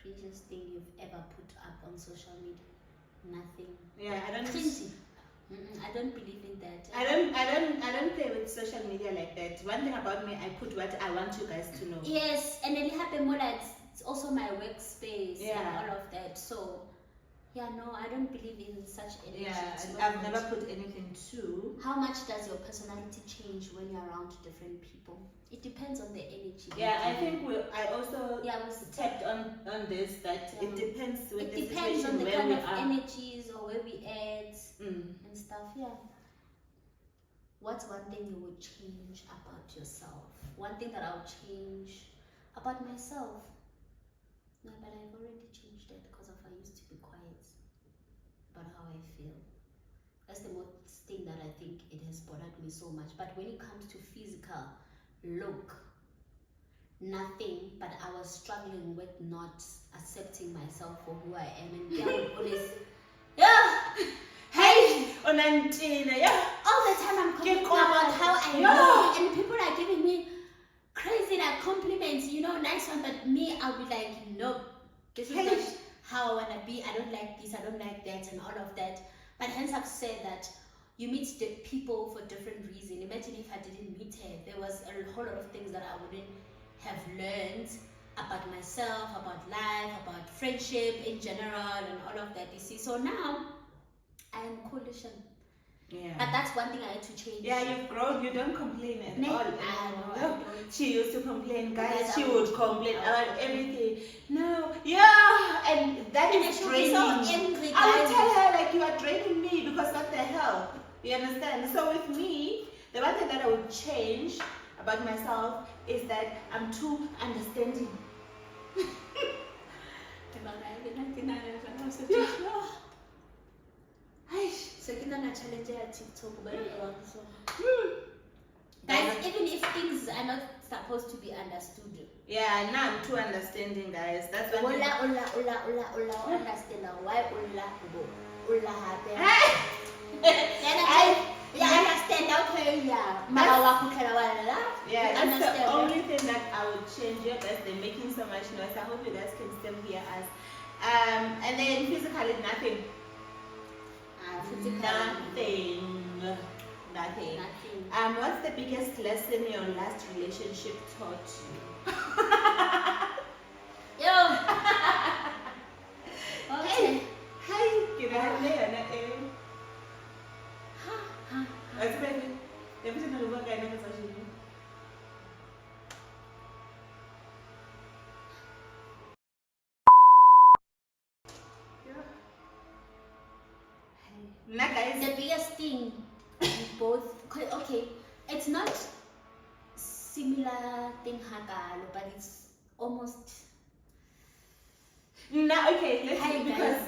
S3: craziest thing you've ever put up on social media? Nothing.
S2: Yeah, I don't.
S3: I don't believe in that.
S2: I don't play with social media like that. One thing about me, I put what I want you guys to know.
S3: Yes, and then it happened more like it's also my workspace and all of that. So yeah, no, I don't believe in such energy.
S2: Yeah, I've never put anything too.
S3: How much does your personality change when you're around different people? It depends on the energy.
S2: Yeah, I think I also tapped on this that it depends with the situation
S3: on the
S2: where
S3: kind
S2: we
S3: of
S2: are.
S3: energies or where we at and stuff. Yeah. What's one thing you would change about yourself? One thing that I would change about myself? No, but I've already changed that because of I used to be quiet about how I feel. That's the most thing that I think it has bothered me so much. But when it comes to physical look, nothing, but I was struggling with not accepting myself for who I am, and they would always, yeah,
S2: Hey, Onantina, yeah.
S3: all the time I'm complaining
S2: Get
S3: about how I
S2: yeah.
S3: look, and people are giving me crazy like compliments, you know, nice one, but me, I'll be like, no, this is not how I wanna be. I don't like this, I don't like that, and all of that. But hence I've said that you meet the people for different reasons. Imagine if I didn't meet her, there was a whole lot of things that I wouldn't have learned about myself, about life, about friendship in general, and all of that. You see, so now I am coalition.
S2: Yeah.
S3: But that's one thing I had to change.
S2: Yeah, you've grown. You don't complain at
S3: No,
S2: all.
S3: I don't.
S2: She used to complain, guys.
S3: Yes,
S2: She
S3: I
S2: would
S3: would.
S2: complain
S3: I
S2: about
S3: would.
S2: everything. No, yeah, and that
S3: And
S2: is
S3: she'll be
S2: draining.
S3: so angry,
S2: I would
S3: guys.
S2: tell her like, you are draining me because what the hell? You understand? So with me, the one thing that I would change about myself is that I'm too understanding.
S3: So you can challenge her TikTok, guys, even if things are not supposed to be understood.
S2: Yeah, now I'm too understanding, guys. That's one thing.
S3: Understand why happen.
S2: I-
S3: Yeah, understand, okay, yeah.
S2: Yeah, that's
S3: Understand,
S2: the
S3: yeah.
S2: only thing that I would change. Yeah, guys, they're making so much noise. I hope you guys can still hear us. And then physically, nothing. Nothing. What's the biggest lesson your last relationship taught you?
S3: Yo. Okay.
S2: Hi, can I have Leona? What's the baby? Everything will work. I never saw you. Nah, guys.
S3: The biggest thing we both, okay, it's not similar thing hakalo, but it's almost.
S2: Nah, okay, let's
S3: Hi,
S2: see because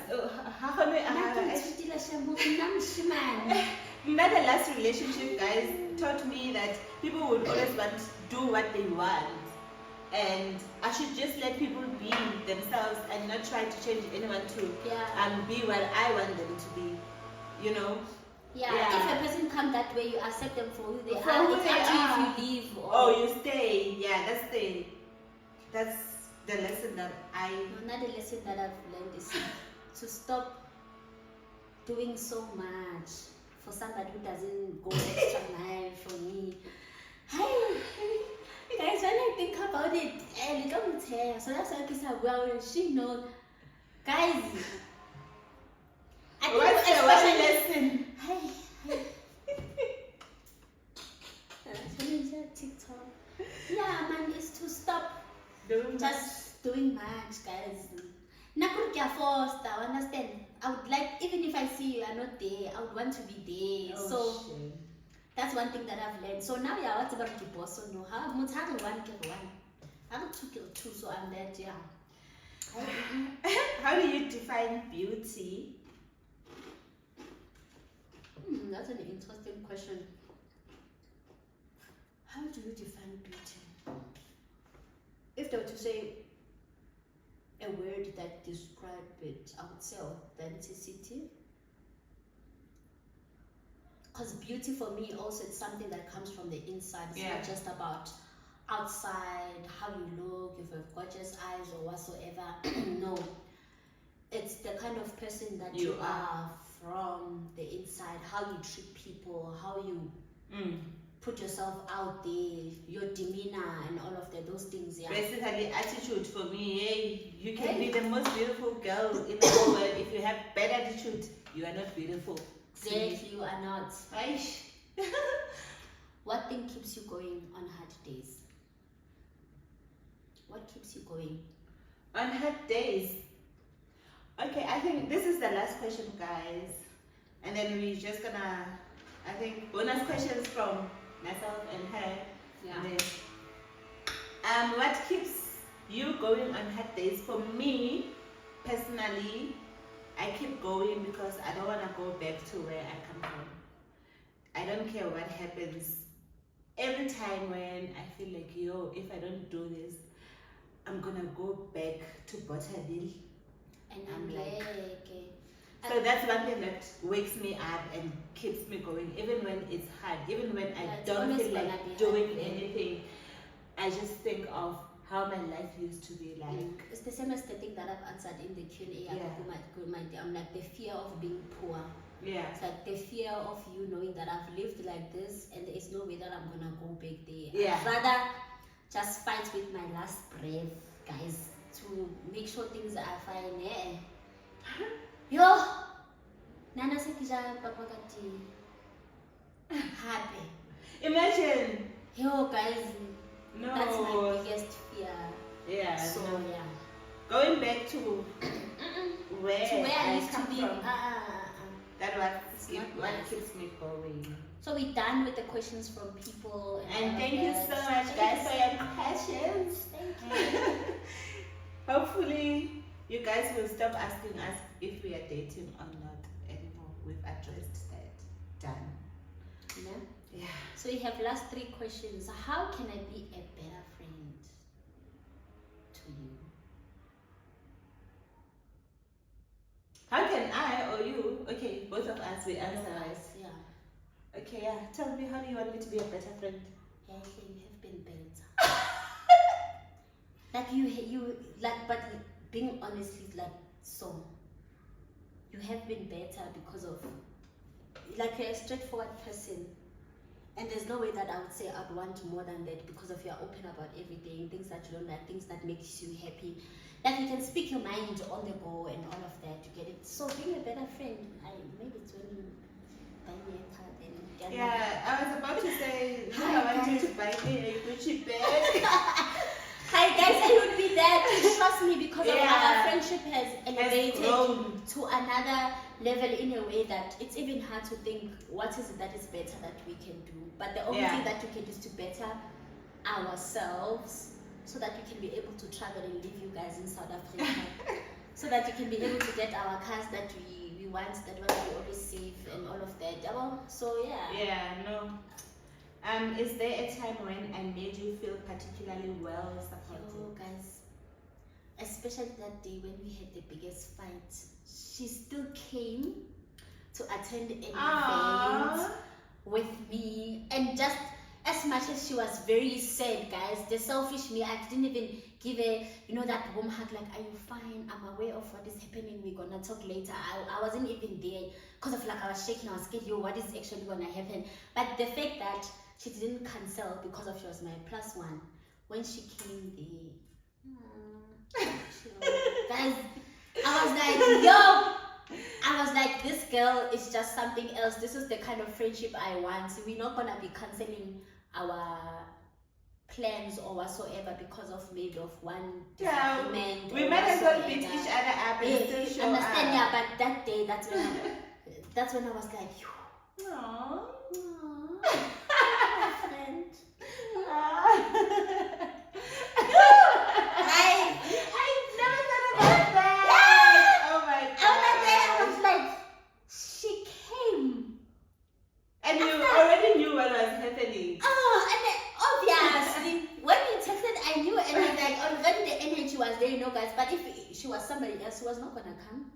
S2: not the last relationship, guys, taught me that people would always want to do what they want, and I should just let people be themselves and not try to change anyone to be what I want them to be. You know.
S3: Yeah,
S2: Yeah.
S3: if a person comes that way, you accept them for who they
S2: For
S3: are.
S2: who
S3: It's
S2: they
S3: up to you
S2: are.
S3: if you leave or
S2: Oh, you stay. Yeah, that's the lesson that I.
S3: another lesson that I've learned is to stop doing so much for somebody who doesn't go extra mile for me. Hey, guys, when I think about it, so that's why I said, well, she knows. Guys, I think
S2: What's the one
S3: especially
S2: lesson?
S3: hey. TikTok. Yeah, man, is to stop just doing much, guys. Nakurukia forced, I understand. I would like, even if I see you are not there, I would want to be there. So that's one thing that I've learned. So now, yeah, what's about the boss? So no, how much one kill one? I got 2 kill 2, so I'm that, yeah.
S2: How do you define beauty?
S3: That's an interesting question. How do you define beauty? If they were to say a word that describes it, I would say authenticity. Because beauty for me also it's something that comes from the inside. It's not just about outside, how you look, if you have gorgeous eyes or whatsoever. No. It's the kind of person that you are from the inside, how you treat people, how you put yourself out there, your demeanor and all of those things. Yeah.
S2: Basically, attitude for me. Hey, you can be the most beautiful girl in the whole world. If you have bad attitude, you are not beautiful.
S3: Exactly, you are not.
S2: Aish.
S3: What thing keeps you going on hard days? What keeps you going?
S2: On hard days. Okay, I think this is the last question, guys. And then we're just gonna, I think, bonus questions from myself and her.
S3: Yeah.
S2: And then, what keeps you going on hard days? For me, personally, I keep going because I don't want to go back to where I come from. I don't care what happens every time when I feel like, yo, if I don't do this, I'm gonna go back to Butterville.
S3: And
S2: I'm
S3: I'm
S2: like-
S3: okay.
S2: So that's one thing that wakes me up and keeps me going, even when it's hard, even when
S3: Yeah,
S2: I
S3: it's
S2: don't
S3: always
S2: feel
S3: gonna
S2: like
S3: be
S2: doing
S3: hard.
S2: anything. I just think of how my life used to be like.
S3: It's the same as the thing that I've answered in the Q&A.
S2: Yeah.
S3: I'm like the fear of being poor.
S2: Yeah.
S3: It's like the fear of you knowing that I've lived like this and there is no way that I'm gonna go back there.
S2: Yeah.
S3: I'd rather just fight with my last breath, guys, to make sure things are fine. Yo, Nana Sekija Papakati. Happy.
S2: Imagine.
S3: Yo, guys,
S2: No.
S3: that's my biggest fear.
S2: Yeah.
S3: So,
S2: no.
S3: yeah.
S2: Going back to where,
S3: To where I
S2: I
S3: used to
S2: come
S3: be.
S2: from. That
S3: It's
S2: what
S3: not
S2: what
S3: nice.
S2: keeps me going.
S3: So we're done with the questions from people.
S2: And
S3: all
S2: thank
S3: of
S2: you
S3: that.
S2: so much, guys, for your questions.
S3: Thank you.
S2: Hopefully, you guys will stop asking us if we are dating or not anymore. We've addressed that. Done.
S3: Yeah.
S2: Yeah.
S3: So we have last 3 questions. How can I be a better friend to you?
S2: How can I or you? Okay, both of us, we answer.
S3: Otherwise, yeah.
S2: Okay, yeah. Tell me, how do you want me to be a better friend?
S3: Actually, you have been better. Like you like, but being honest is like so. You have been better because of, like, you're a straightforward person, and there's no way that I would say I'd want more than that because of you're open about everything, things that you don't like, things that makes you happy. Like you can speak your mind on the go and all of that. You get it. So being a better friend, maybe it's when you buy me a car then. Get me-
S2: Yeah, I was about to say, no,
S3: Hi,
S2: I want you
S3: guys.
S2: to buy me a Gucci bag.
S3: Hi guys, it would be that. Trust me, because of
S2: Yeah.
S3: our friendship has
S2: Has
S3: elevated
S2: grown.
S3: to another level in a way that it's even hard to think what is it that is better that we can do. But the only
S2: Yeah.
S3: thing that we can do is to better ourselves so that we can be able to travel and leave you guys in South Africa. So that we can be able to get our cars that we want, that want to be always safe and all of that. So yeah.
S2: Yeah, no. Is there a time when I made you feel particularly well
S3: Yo,
S2: supported?
S3: guys, especially that day when we had the biggest fight, she still came to attend an event with me, and just as much as she was very sad, guys, the selfish me, I didn't even give her, that warm hug, like, are you fine? I'm aware of what is happening, we're gonna talk later. I wasn't even there because of, like, I was shaking, I was scared, what is actually gonna happen? But the fact that she didn't cancel because of she was my +1, when she came there, guys, I was like, this girl is just something else. This is the kind of friendship I want. We're not gonna be canceling our plans or whatsoever because of maybe of one
S2: Yeah,
S3: disagreement.
S2: we
S3: or
S2: might as well beat
S3: whatsoever.
S2: each other up and still
S3: Yeah,
S2: show
S3: understand?
S2: up.
S3: Yeah, but that day, that's when I was like, phew,
S2: Aww.
S3: my friend.
S2: I never thought about that. Oh my
S3: I
S2: god.
S3: was like, she came.
S2: And you already knew what was happening.
S3: Oh, and then obviously, when you texted, I knew, and I was like, already the energy was there, guys. But if she was somebody else, she was not gonna come.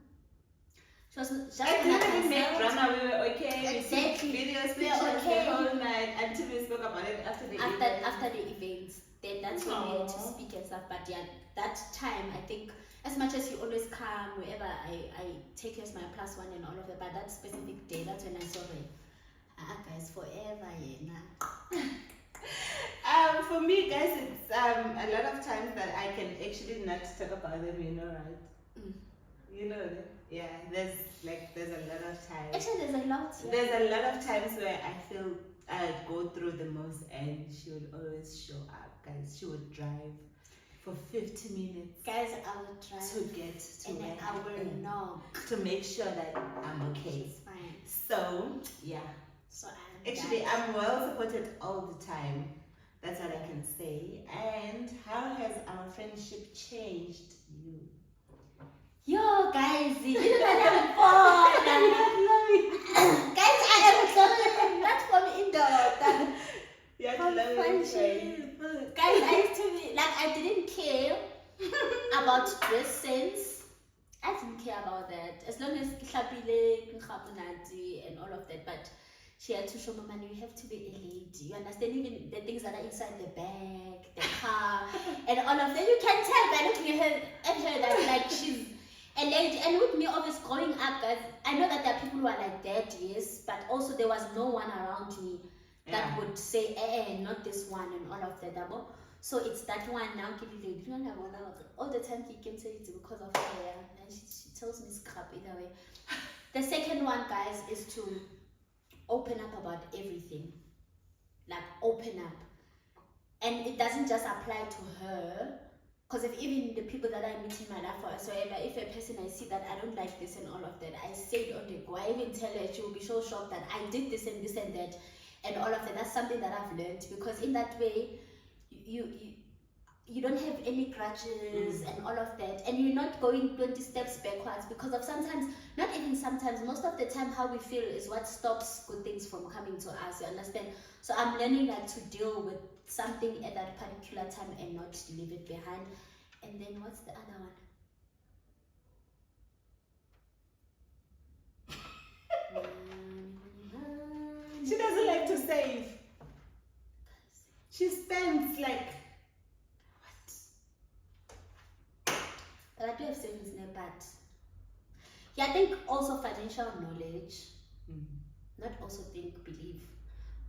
S3: She was just
S2: I
S3: gonna
S2: didn't even make
S3: cancel.
S2: drama. We were okay. We took
S3: Exactly.
S2: videos,
S3: We were
S2: pictures
S3: okay.
S2: the whole night until we spoke about it after the event.
S3: After the event, then that's when we had to
S2: Aww.
S3: speak and stuff. But yeah, that time, I think, as much as you always come, wherever I take you as my +1 and all of that, but that specific day, that's when I saw her. Guys, forever, yeah.
S2: For me, guys, it's a lot of times that I can actually not talk about them, right?
S3: Mm.
S2: You know that? Yeah, there's a lot of times.
S3: Actually, there's a lot. Yeah.
S2: There's a lot of times where I feel I go through the most, and she would always show up, guys. She would drive for 50 minutes
S3: Guys, I will try.
S2: to get to
S3: And then
S2: where
S3: I
S2: I
S3: will
S2: am,
S3: knock.
S2: to make sure that I'm okay.
S3: It's fine.
S2: So, yeah.
S3: So I'm
S2: Actually,
S3: done.
S2: I'm well supported all the time. That's what I can say. And how has our friendship changed you?
S3: Yo, guys, you know that I'm born. Guys, I am glowing. Not from indoor.
S2: You're
S3: From long as Kihlapile, Nkhapunati, and all of that, but she had to show my money, you have to be a lady. You understand? Even the things that are inside the bag, the car, and all of that. You can tell by looking at her that like she's a lady. And with me, obviously, growing up, guys, I know that there are people who are like that, yes, but also there was no one around me that would say, not this one, and all of that. So it's that one now. All the time he can say it's because of her, and she tells me scrap either way. The second one, guys, is to open up about everything. Like open up. And it doesn't just apply to her. Because if even the people that I meet in my life or whatsoever, if a person I see that I don't like this and all of that, I say it on the go. I even tell her, she will be so shocked that I did this and that and all of that. That's something that I've learned, because in that way you don't have any grudges and all of that, and you're not going 20 steps backwards because of sometimes, not even sometimes, most of the time how we feel is what stops good things from coming to us, you understand? So I'm learning like to deal with something at that particular time and not leave it behind. And then what's the other one?
S2: She doesn't like to save. She spends like,
S3: but I do have savings in it, but yeah, I think also financial knowledge, not also think, believe.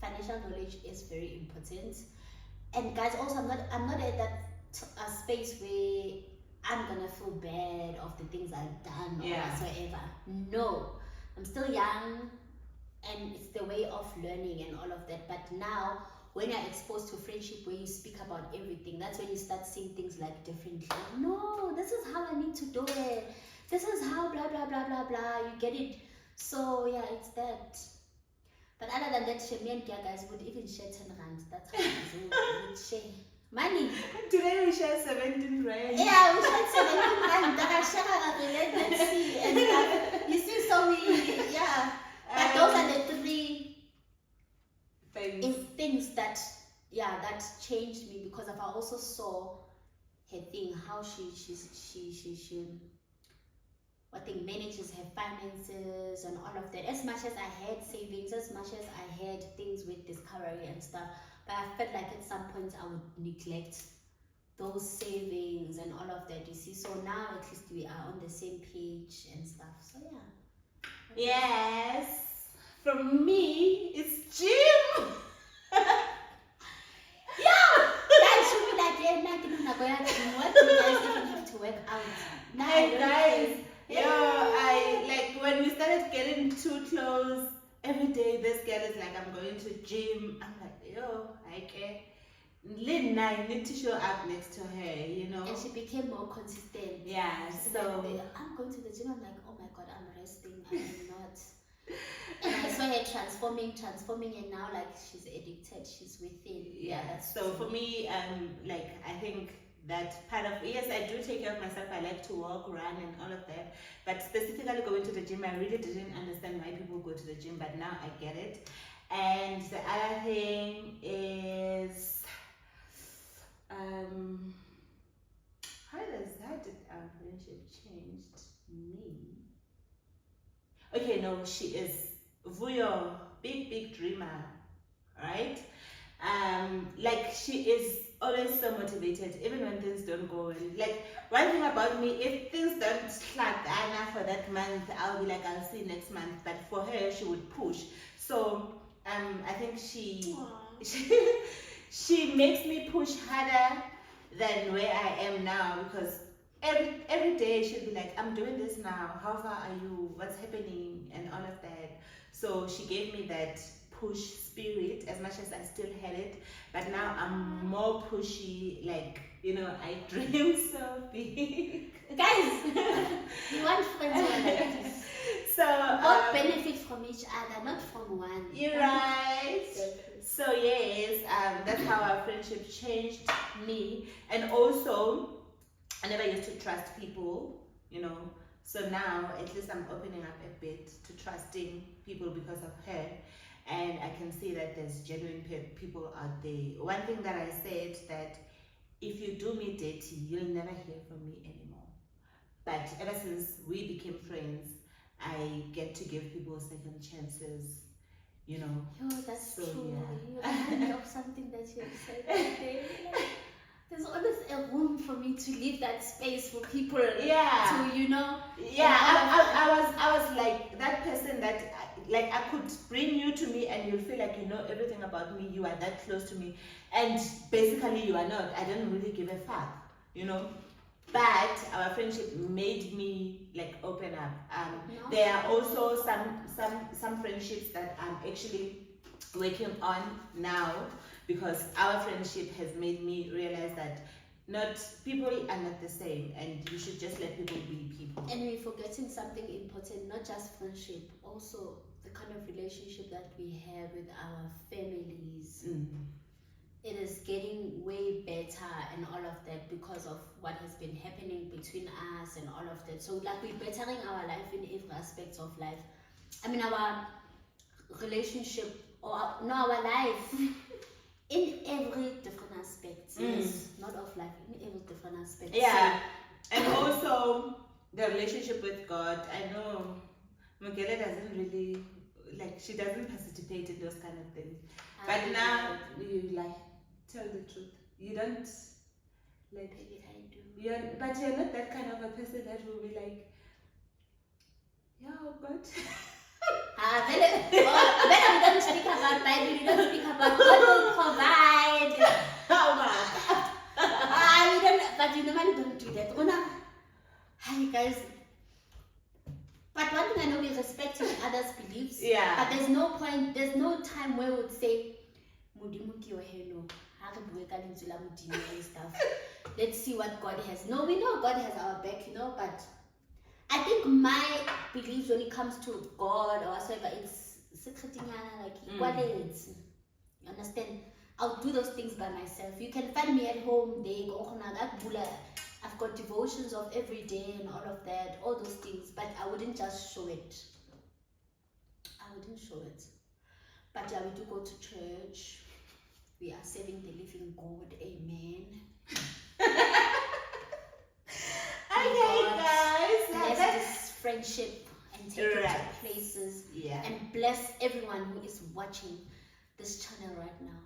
S3: Financial knowledge is very important. And guys, also I'm not at that space where I'm gonna feel bad of the things I've done or whatsoever. No, I'm still young, and it's the way of learning and all of that. But now, when you're exposed to friendship where you speak about everything, that's when you start seeing things like differently. No, this is how I need to do it. This is how blah blah blah blah blah. You get it? So yeah, it's that. But other than that, me and Kia guys would even share 10 rand. That's how we would share money.
S2: Today we share 17 rand.
S3: Yeah, we shared 17 rand. Let's see. And you see, so we, yeah. But those are the three things that, that changed me, because I also saw her thing, how she manages her finances and all of that. As much as I had savings, as much as I had things with Discovery and stuff, but I felt like at some point I would neglect those savings and all of that, you see. So now at least we are on the same page and stuff. So yeah.
S2: Yes. From me, it's gym.
S3: Guys should be like, what do you guys even have to work out? Now,
S2: hey guys, I like when we started getting too close. Every day this girl is like, I'm going to gym. I'm like, okay. Lynn, I need to show up next to her, you know.
S3: And she became more consistent.
S2: Yeah, so
S3: I'm going to the gym. I'm like, oh my god, I'm resting. I'm not. And I saw her transforming, and now like she's addicted. She's within.
S2: Yeah, that's so for me. Like I think that part of, yes, I do take care of myself. I like to walk, run, and all of that. But specifically going to the gym, I really didn't understand why people go to the gym, but now I get it. And the other thing is, how did our friendship changed me? Okay, no, she is Vuyo, big dreamer, right? Like she is always so motivated, even when things don't go well. Like one thing about me, if things don't slap Anna for that month, I'll be like, I'll see you next month. But for her, she would push. So I think she makes me push harder than where I am now, because every day she'll be like, I'm doing this now, how far are you, what's happening, and all of that. So she gave me that push spirit, as much as I still had it, but now I'm more pushy, like, you know, I dream so big.
S3: Guys, you want friends who are like this.
S2: So
S3: both benefit from each other, not from one.
S2: You're right. So yes, that's how our friendship changed me. And also, I never used to trust people, you know. So now, at least I'm opening up a bit to trusting people because of her. And I can see that there's genuine people out there. One thing that I said, that if you do me dirty, you'll never hear from me anymore. But ever since we became friends, I get to give people second chances, you know.
S3: Yo, that's
S2: So,
S3: true.
S2: yeah.
S3: You remind me of something that you had said that day. Like, there's always a room for me to leave that space for people
S2: Yeah.
S3: to, you know.
S2: Yeah, I was like that person that like I could bring you to me and you'll feel like you know everything about me. You are that close to me, and basically you are not. I don't really give a fuck, you know. But our friendship made me like open up.
S3: No.
S2: There are also some friendships that I'm actually working on now because our friendship has made me realize that not people are not the same, and you should just let people be people.
S3: And we're forgetting something important, not just friendship, also the kind of relationship that we have with our families. It is getting way better and all of that because of what has been happening between us and all of that. So like we're bettering our life in every aspect of life. I mean our relationship or our life in every different aspect. Yes, not of life, in every different aspect.
S2: Yeah. And also the relationship with God. I know Mugele doesn't really like, she doesn't participate in those kind of things. But now you like tell the truth. You don't like,
S3: Maybe I do.
S2: but you're not that kind of a person that will be like, yeah, God.
S3: Then we don't speak about Bible, we don't speak about God will provide. We don't, but we normally don't do that. Hi guys. But one thing I know, we respect each other's beliefs.
S2: Yeah.
S3: But there's no point, there's no time where we would say, Modimo ke wa heno, ha re bue ka lentswe la Modimo and stuff. Let's see what God has. No, we know God has our back, you know, but I think my beliefs when it comes to God or whatsoever, it's like equality. You understand? I'll do those things by myself. You can find me at home, I've got devotions of every day and all of that, all those things, but I wouldn't just show it. I wouldn't show it. But yeah, we do go to church. We are serving the living God. Amen.
S2: Okay, guys.
S3: Bless this friendship and take it to places.
S2: Yeah.
S3: And bless everyone who is watching this channel right now.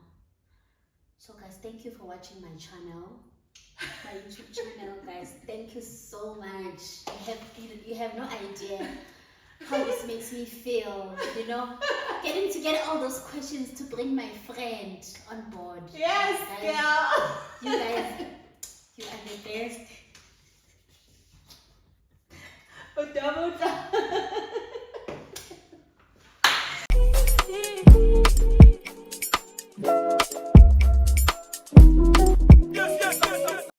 S3: So guys, thank you for watching my channel, my YouTube channel, guys. Thank you so much. You have no idea how this makes me feel, you know, getting to get all those questions to bring my friend on board.
S2: Yes,
S3: guys,
S2: girl.
S3: You guys, you are the best.
S2: Double